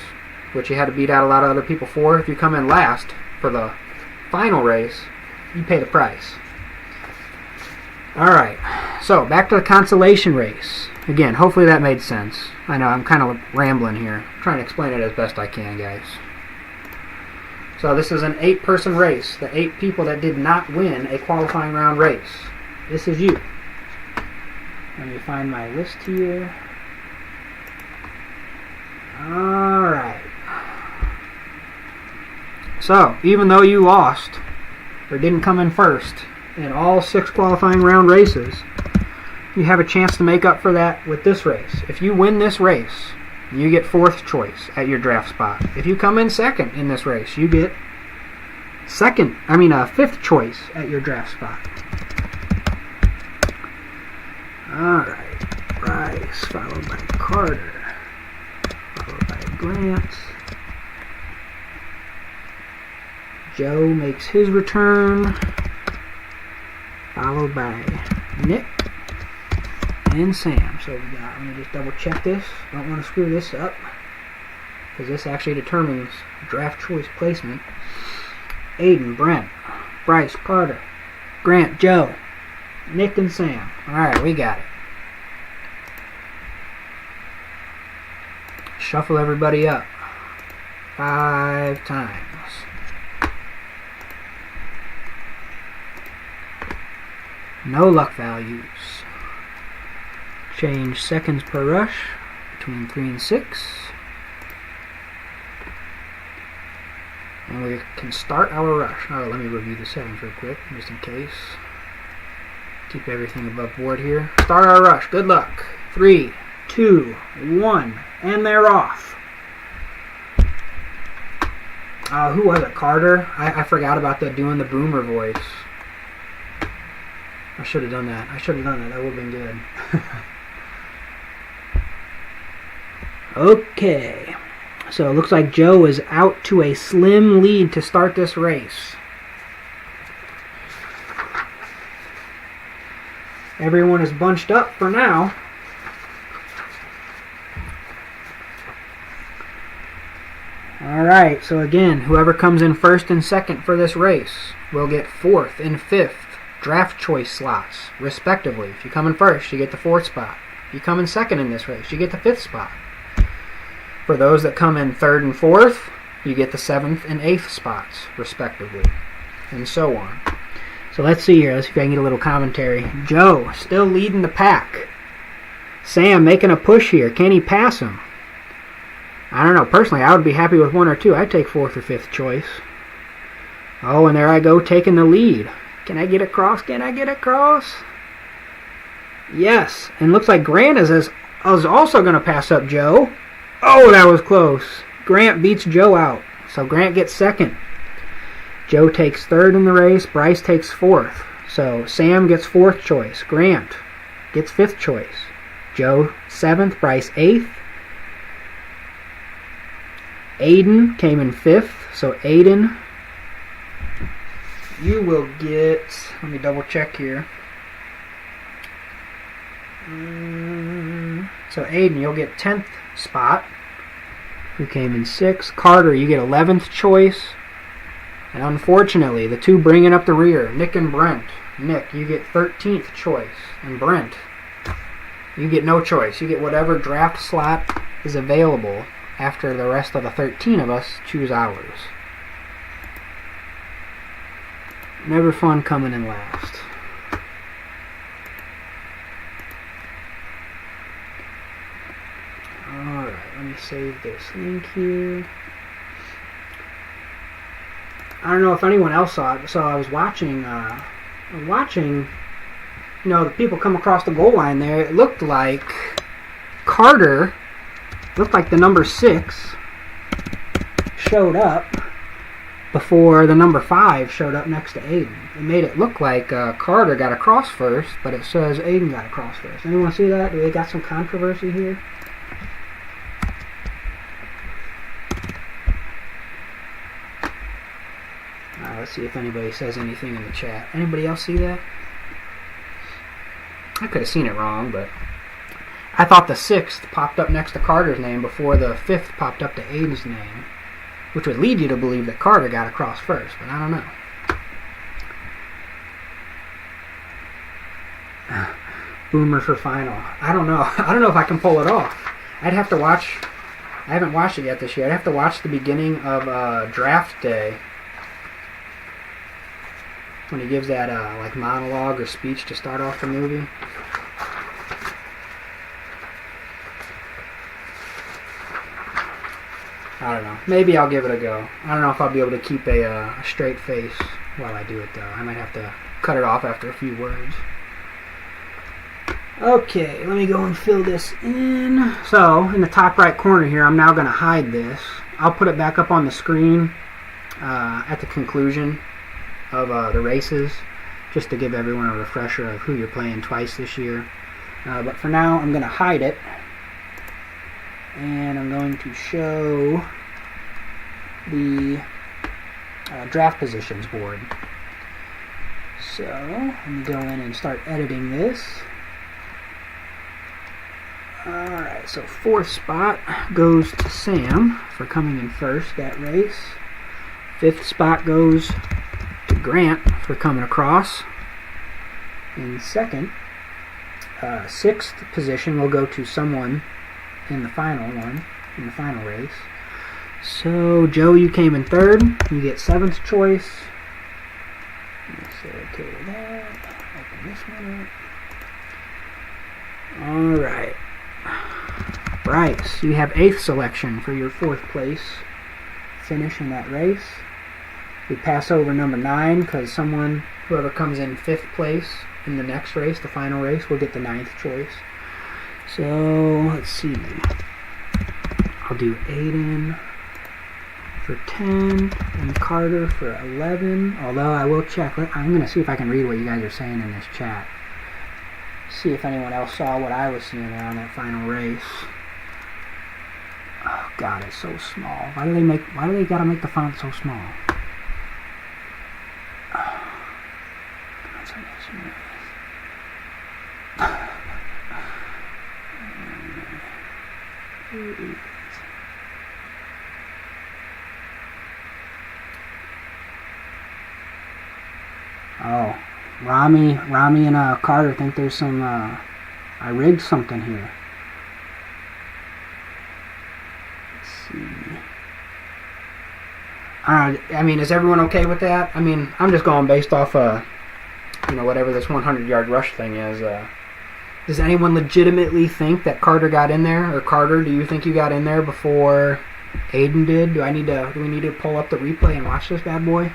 which you had to beat out a lot of other people for, if you come in last for the final race, you pay the price. Alright, so back to the consolation race. Again, hopefully that made sense. I know I'm kind of rambling here. I'm trying to explain it as best I can, guys. So this is an 8-person race. The 8 people that did not win a qualifying round race. This is you. Let me find my list here. Alright. So, even though you lost, or didn't come in first, in all 6 qualifying round races, you have a chance to make up for that with this race. If you win this race, you get 4th choice at your draft spot. If you come in second in this race, you get 5th choice at your draft spot. Alright, Bryce, followed by Carter, followed by Grant. Joe makes his return, followed by Nick and Sam. So we got, let me just double check this. Don't want to screw this up, because this actually determines draft choice placement. Aiden, Brent, Bryce, Carter, Grant, Joe, Nick, and Sam. Alright, we got it. Shuffle everybody up 5 times. No luck values. Change seconds per rush between 3 and 6. And we can start our rush. Oh, let me review the settings real quick, just in case. Keep everything above board here. Start our rush. Good luck. 3, 2, 1, and they're off. Who was it? Carter? I forgot about doing the boomer voice. I should have done that. That would have been good. Okay. So it looks like Joe is out to a slim lead to start this race. Everyone is bunched up for now. Alright, so again, whoever comes in first and second for this race will get 4th and 5th draft choice slots, respectively. If you come in first, you get the 4th spot. If you come in second in this race, you get the 5th spot. For those that come in 3rd and 4th, you get the 7th and 8th spots, respectively. And so on. So let's see here. Let's see if I can get a little commentary. Joe, still leading the pack. Sam making a push here. Can he pass him? I don't know. Personally, I would be happy with 1 or 2. I'd take 4th or 5th choice. Oh, and there I go, taking the lead. Can I get across? Can I get across? Yes. And looks like Grant is also going to pass up Joe. Oh, that was close. Grant beats Joe out. So Grant gets second. Joe takes 3rd in the race. Bryce takes 4th. So Sam gets 4th choice. Grant gets 5th choice. Joe 7th. Bryce 8th. Aiden came in 5th. So Aiden, you will get, let me double check here. So Aiden, you'll get 10th spot. Who came in 6th. Carter, you get 11th choice. And unfortunately, the 2 bringing up the rear, Nick and Brent. Nick, you get 13th choice. And Brent, you get no choice. You get whatever draft slot is available after the rest of the 13 of us choose ours. Never fun coming in last. Alright, let me save this link here. I don't know if anyone else saw it, so I was watching, you know, the people come across the goal line there. It looked like Carter, looked like the number 6 showed up, before the number 5 showed up next to Aiden. It made it look like Carter got across first, but it says Aiden got across first. Anyone see that? Do they got some controversy here? Let's see if anybody says anything in the chat. Anybody else see that? I could have seen it wrong, but I thought the 6th popped up next to Carter's name before the 5th popped up to Aiden's name, which would lead you to believe that Carter got across first, but I don't know. Boomer for final. I don't know. I don't know if I can pull it off. I'd have to watch. I haven't watched it yet this year. I'd have to watch the beginning of draft day when he gives that like monologue or speech to start off the movie. I don't know. Maybe I'll give it a go. I don't know if I'll be able to keep a straight face while I do it, though. I might have to cut it off after a few words. Okay, let me go and fill this in. So, in the top right corner here, I'm now going to hide this. I'll put it back up on the screen at the conclusion of the races, just to give everyone a refresher of who you're playing twice this year. But for now, I'm going to hide it. And I'm going to show the draft positions board. So, let me go in and start editing this. Alright, so 4th spot goes to Sam for coming in first that race. 5th spot goes to Grant for coming across in second. 6th position will go to someone in the final race. So, Joe, you came in 3rd. You get 7th choice. Let's say okay to that. Open this one up. Alright. Bryce, you have 8th selection for your 4th place finish in that race. We pass over number 9 because whoever comes in 5th place in the next race, the final race, will get the 9th choice. So, let's see. I'll do Aiden for 10 and Carter for 11. Although I will check. I'm going to see if I can read what you guys are saying in this chat. See if anyone else saw what I was seeing there on that final race. Oh God, it's so small. Why do they gotta make the font so small? Oh, Rami and Carter think there's some, I rigged something here. Let's see. I mean, is everyone okay with that? I mean, I'm just going based off, whatever this 100-yard rush thing is. Does anyone legitimately think that Carter got in there? Or Carter, do you think you got in there before Aiden did? Do we need to pull up the replay and watch this bad boy?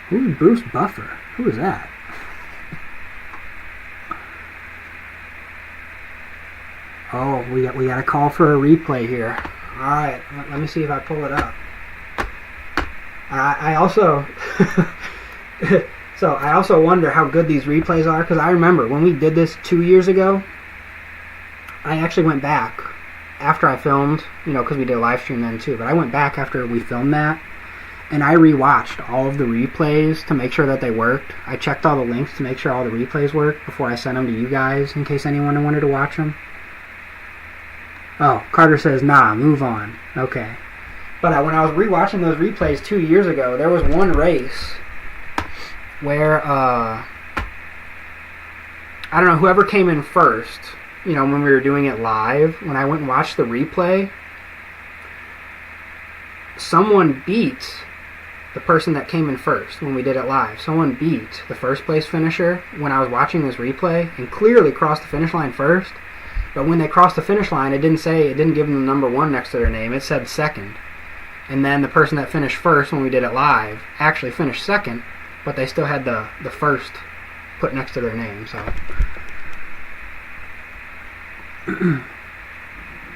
Who's Bruce Buffer? Who is that? Oh, we got a call for a replay here. All right, let me see if I pull it up. I also I also wonder how good these replays are, because I remember when we did this 2 years ago, I actually went back after I filmed, because we did a live stream then too, but I went back after we filmed that, and I rewatched all of the replays to make sure that they worked. I checked all the links to make sure all the replays worked before I sent them to you guys in case anyone wanted to watch them. Oh, Carter says, nah, move on. Okay. But when I was rewatching those replays 2 years ago, there was one race where, I don't know, whoever came in first, when we were doing it live, when I went and watched the replay, someone beat the person that came in first when we did it live. Someone beat the first place finisher when I was watching this replay and clearly crossed the finish line first. But when they crossed the finish line, it didn't give them the number 1 next to their name. It said second. And then the person that finished first when we did it live actually finished second, but they still had the first put next to their name. So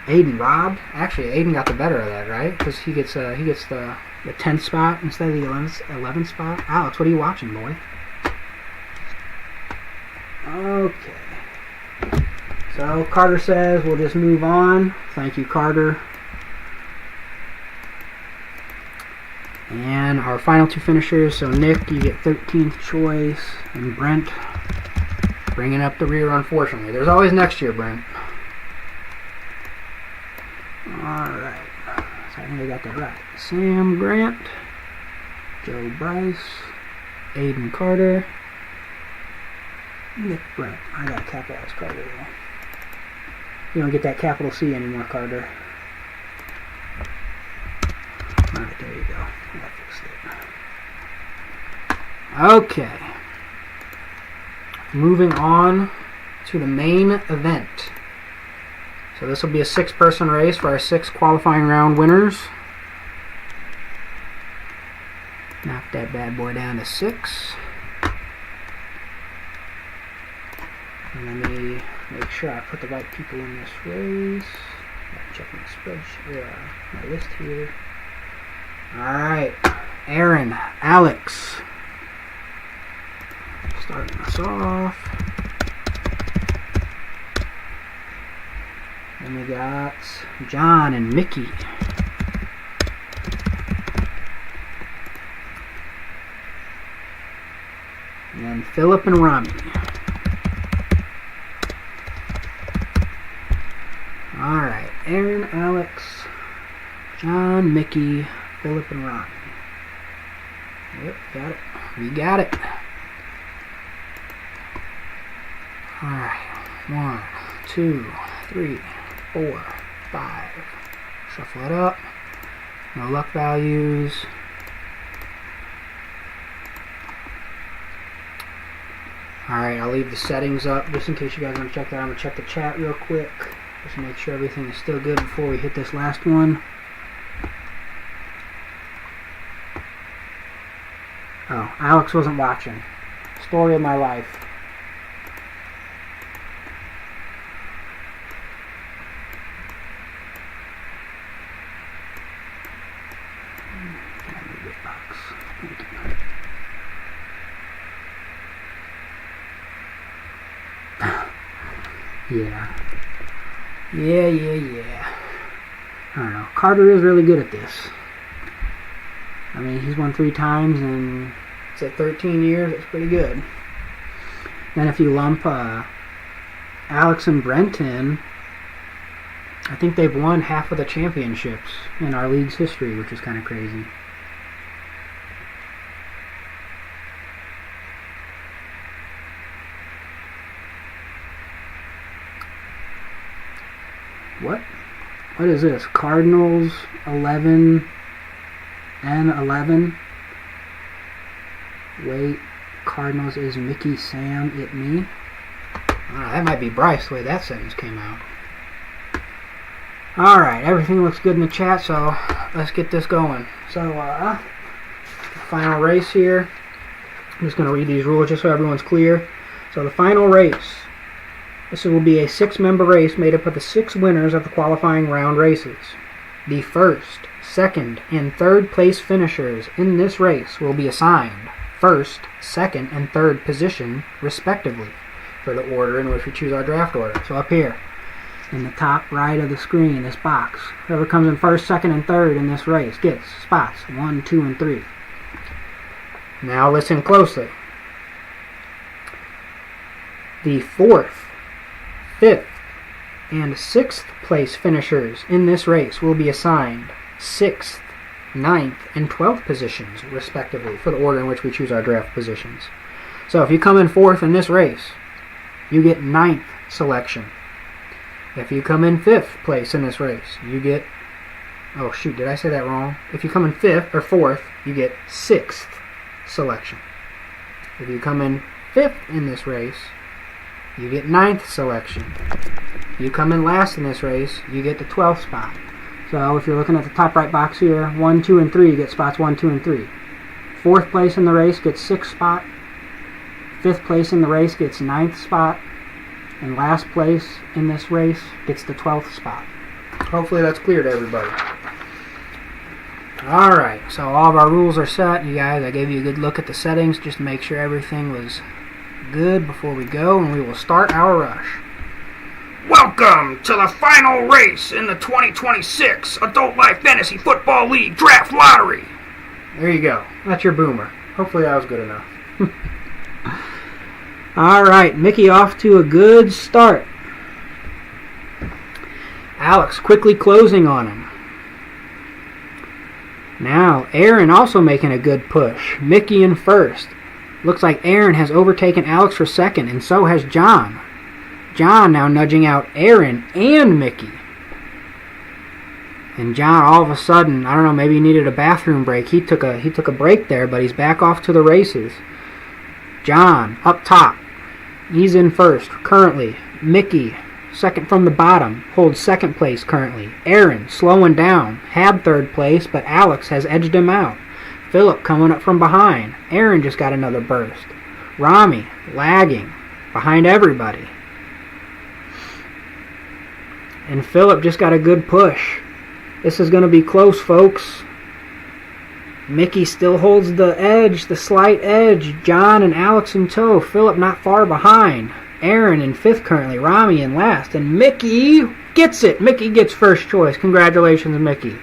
Aiden robbed. Actually, Aiden got the better of that, right? Because he gets the 10th spot instead of the 11th spot. Alex, what are you watching, boy? Okay. So Carter says we'll just move on. Thank you, Carter. And our final 2 finishers. So Nick, you get 13th choice, and Brent bringing up the rear, unfortunately. There's always next year, Brent. Alright. So I think I got that right. Sam Grant, Joe Bryce, Aiden Carter, Nick Brent. I got capitalized Carter though. You don't get that capital C anymore, Carter. Alright, there you go. I fixed it. Okay. Moving on to the main event. So this will be a 6-person race for our 6 qualifying round winners. Knock that bad boy down to 6. And let me make sure I put the right people in this race. Check my spreadsheet, my list here. Alright, Aaron, Alex. Starting us off. Then we got John and Mickey. And then Philip and Rami. Alright, Aaron, Alex, John, Mickey, Philip, and Rami. Yep, got it. We got it. Alright, 1, 2, 3, 4, 5. Shuffle it up. No luck values. Alright, I'll leave the settings up just in case you guys want to check that. I'm going to check the chat real quick. Just make sure everything is still good before we hit this last one. Oh, Alex wasn't watching. Story of my life. Yeah. I don't know. Carter is really good at this. I mean, he's won 3 times and it's at 13 years. It's pretty good. Then if you lump Alex and Brent in, I think they've won half of the championships in our league's history, which is kind of crazy. What is this? Cardinals 11 and 11. Wait, Cardinals is Mickey, Sam, it me. That might be Bryce the way that sentence came out. Alright, everything looks good in the chat, so let's get this going. So, final race here. I'm just going to read these rules just so everyone's clear. So the final race. This will be a 6-member race made up of the 6 winners of the qualifying round races. The first, second, and third place finishers in this race will be assigned first, second, and third position, respectively, for the order in which we choose our draft order. So up here, in the top right of the screen, this box, whoever comes in first, second, and third in this race gets spots 1, 2, and 3. Now listen closely. The 4th, 5th, and 6th place finishers in this race will be assigned 6th, 9th, and 12th positions, respectively, for the order in which we choose our draft positions. So if you come in 4th in this race, you get 9th selection. If you come in 5th place in this race, you get... Oh, shoot, did I say that wrong? If you come in 5th or 4th, you get 6th selection. If you come in 5th in this race, you get 9th selection. You come in last in this race, you get the 12th spot. So if you're looking at the top right box here, 1, 2, and 3, you get spots 1, 2, and 3. 4th place in the race gets 6th spot. 5th place in the race gets 9th spot. And last place in this race gets the 12th spot. Hopefully that's clear to everybody. Alright, so all of our rules are set. You guys, I gave you a good look at the settings just to make sure everything was good before we go, and we will start our rush. Welcome to the final race in the 2026 Adult Life Fantasy Football League Draft Lottery. There you go. That's your boomer. Hopefully that was good enough. Alright, Mickey off to a good start. Alex quickly closing on him. Now, Aaron also making a good push. Mickey in first. Looks like Aaron has overtaken Alex for second, and so has John. John now nudging out Aaron and Mickey. And John, all of a sudden, I don't know, maybe he needed a bathroom break. He took a break there, but he's back off to the races. John, up top. He's in first, currently. Mickey, second from the bottom, holds second place currently. Aaron, slowing down, had third place, but Alex has edged him out. Philip coming up from behind. Aaron just got another burst. Rami, lagging, behind everybody. And Philip just got a good push. This is going to be close, folks. Mickey still holds the edge, the slight edge. John and Alex in tow. Philip not far behind. Aaron in fifth currently. Rami in last. And Mickey gets it. Mickey gets first choice. Congratulations, Mickey.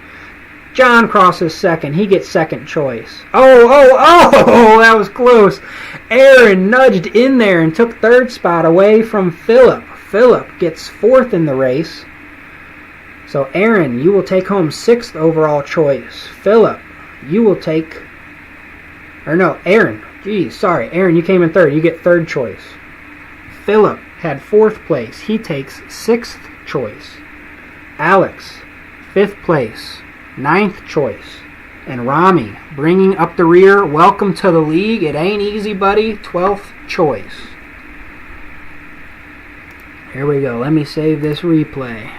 John crosses second. He gets second choice. Oh, that was close. Aaron nudged in there and took third spot away from Philip. Philip gets fourth in the race. So Aaron, you will take home sixth overall choice. Philip, you will take... Aaron. Aaron, you came in third. You get third choice. Philip had fourth place. He takes sixth choice. Alex, fifth place. Ninth choice. And Rami, bringing up the rear. Welcome to the league. It ain't easy, buddy. 12th choice. Here we go. Let me save this replay.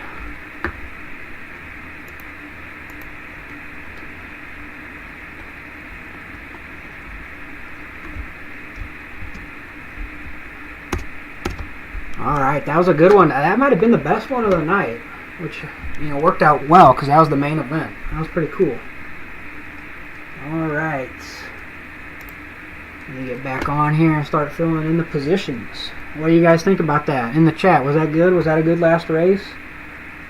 Alright, that was a good one. That might have been the best one of the night, which, worked out well because that was the main event. That was pretty cool. Alright. Let me get back on here and start filling in the positions. What do you guys think about that? In the chat, was that good? Was that a good last race?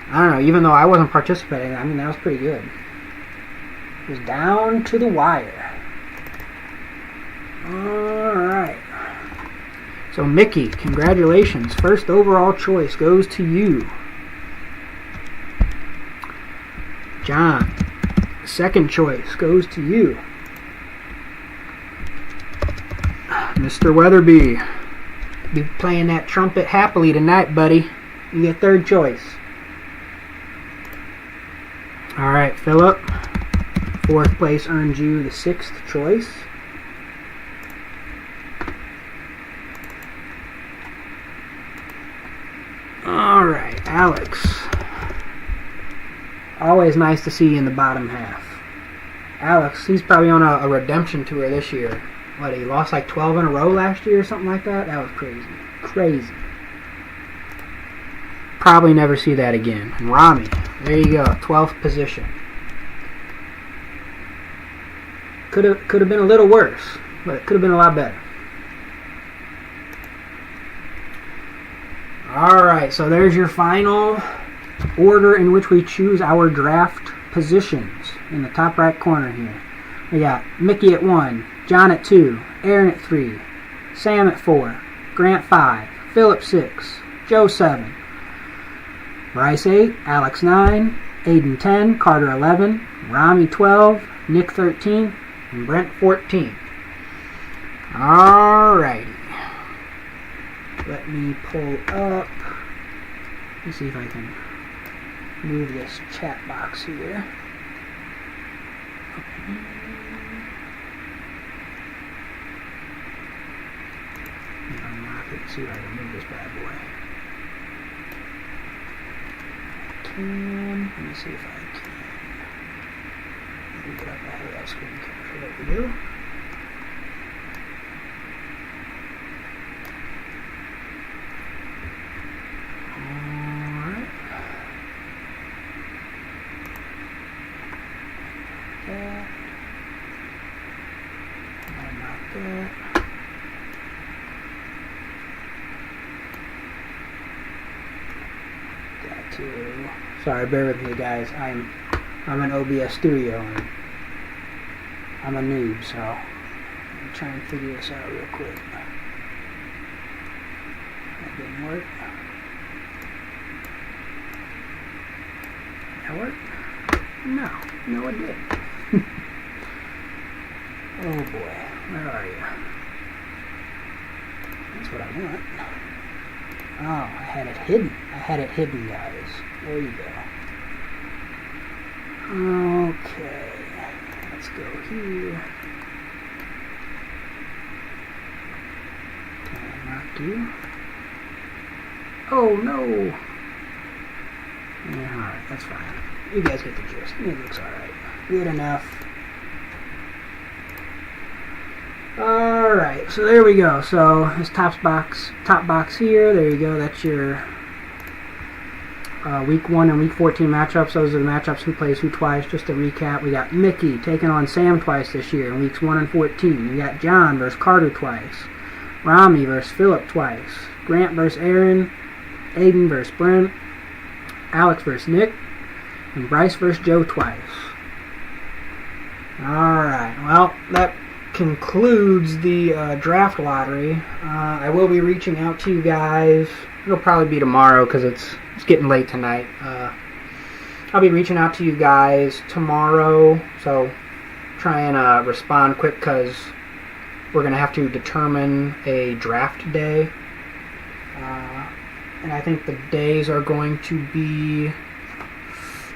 I don't know, even though I wasn't participating, that was pretty good. It was down to the wire. Alright. So Mickey, congratulations. First overall choice goes to you. John, second choice goes to you. Mr. Weatherby, be playing that trumpet happily tonight, buddy. You get third choice. Alright, Philip. Fourth place earns you the sixth choice. Alright, Alex. Always nice to see you in the bottom half. Alex, he's probably on a redemption tour this year. What, he lost like 12 in a row last year or something like that? That was crazy. Crazy. Probably never see that again. And Rami, there you go, 12th position. Could have been a little worse, but it could have been a lot better. Alright, so there's your final order in which we choose our draft positions. In the top right corner here, we got Mickey at 1, John at 2, Aaron at 3, Sam at 4, Grant 5, Philip 6, Joe 7, Bryce 8, Alex 9, Aiden 10, Carter 11, Rami 12, Nick 13, and Brent 14. Alrighty. Let me pull up. Let me see if I can move this chat box here. Unlock it Let's see if I can move this bad boy. Let me see if I can. Let me get up ahead of that screen capture. There we go. Alright. That. No, not that. That too. Sorry, bear with me, guys. I'm in OBS Studio and I'm a noob, so I'm trying to figure this out real quick. That didn't work. That worked? No, it didn't. Oh boy, where are you? That's what I want. Oh, I had it hidden. Guys. There you go. Okay, let's go here. Can I not do? Oh no! Yeah, alright, that's fine. You guys get the gist. It looks alright. Good enough. Alright, so there we go. So this top box here, there you go. That's your week 1 and week 14 matchups. Those are the matchups who plays who twice. Just to recap, we got Mickey taking on Sam twice this year in weeks 1 and 14. We got John versus Carter twice. Rami versus Philip twice. Grant versus Aaron. Aiden versus Brent. Alex versus Nick. And Bryce versus Joe twice. Alright, well, that concludes the draft lottery. I will be reaching out to you guys. It'll probably be tomorrow because it's getting late tonight. I'll be reaching out to you guys tomorrow, so try and respond quick because we're going to have to determine a draft day. And I think the days are going to be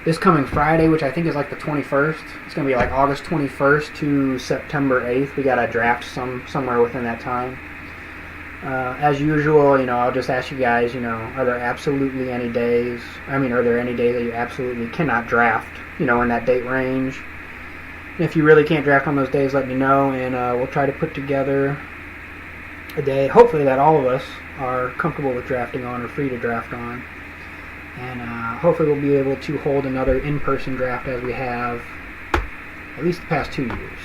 this coming Friday, which I think is like the 21st. It's going to be like August 21st to September 8th. We got to draft somewhere within that time. As usual, I'll just ask you guys, are there absolutely any days, are there any days that you absolutely cannot draft, in that date range? And if you really can't draft on those days, let me know, and we'll try to put together a day, hopefully that all of us are comfortable with drafting on or free to draft on. And hopefully we'll be able to hold another in-person draft as we have at least the past 2 years.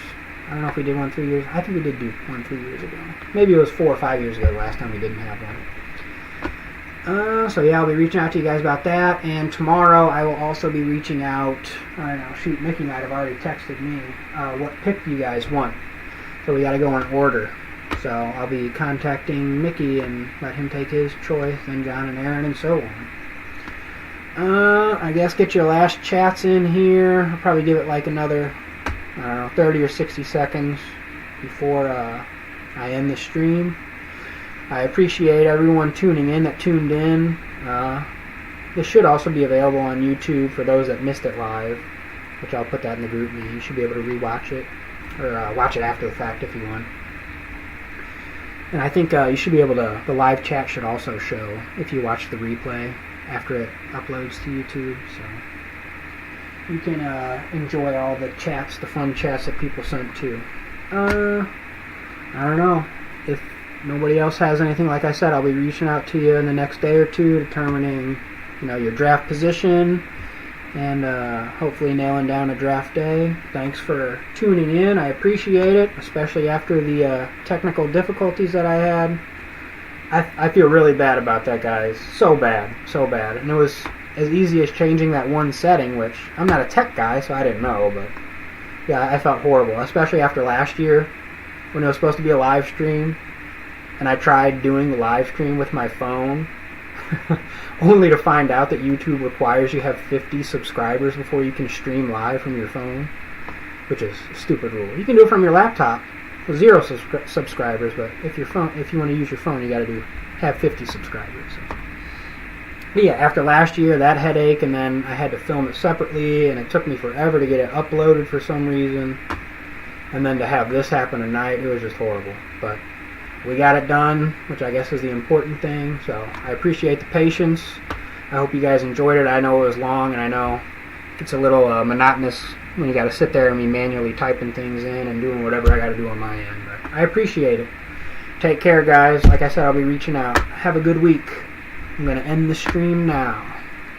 I don't know if we did one 3 years. I think we did do one 3 years ago. Maybe it was 4 or 5 years ago the last time we didn't have one. So yeah, I'll be reaching out to you guys about that. And tomorrow I will also be reaching out. I don't know. Shoot, Mickey might have already texted me what pick you guys want. So we got to go in order. So I'll be contacting Mickey and let him take his choice, then John and Aaron, and so on. I guess get your last chats in here. I'll probably give it like another, 30 or 60 seconds before I end the stream. I appreciate everyone tuning in that tuned in. This should also be available on YouTube for those that missed it live, which I'll put that in the group me. You should be able to rewatch it, or watch it after the fact if you want. And I think you should be able to, the live chat should also show if you watch the replay after it uploads to YouTube, so you can enjoy all the chats, the fun chats that people sent too. I don't know. If nobody else has anything, like I said, I'll be reaching out to you in the next day or two, determining, your draft position, and hopefully nailing down a draft day. Thanks for tuning in. I appreciate it, especially after the technical difficulties that I had. I feel really bad about that, guys. So bad. And it was as easy as changing that one setting, which I'm not a tech guy, so I didn't know, but yeah, I felt horrible, especially after last year when it was supposed to be a live stream, and I tried doing the live stream with my phone, only to find out that YouTube requires you have 50 subscribers before you can stream live from your phone, which is a stupid rule. You can do it from your laptop with 0 subscribers, but if you want to use your phone, you got to have 50 subscribers. So. But yeah, after last year, that headache, and then I had to film it separately, and it took me forever to get it uploaded for some reason, and then to have this happen tonight, it was just horrible. But we got it done, which I guess is the important thing. So I appreciate the patience. I hope you guys enjoyed it. I know it was long, and I know it's a little monotonous when you got to sit there and be manually typing things in and doing whatever I got to do on my end. But I appreciate it. Take care, guys. Like I said, I'll be reaching out. Have a good week. I'm going to end the stream now.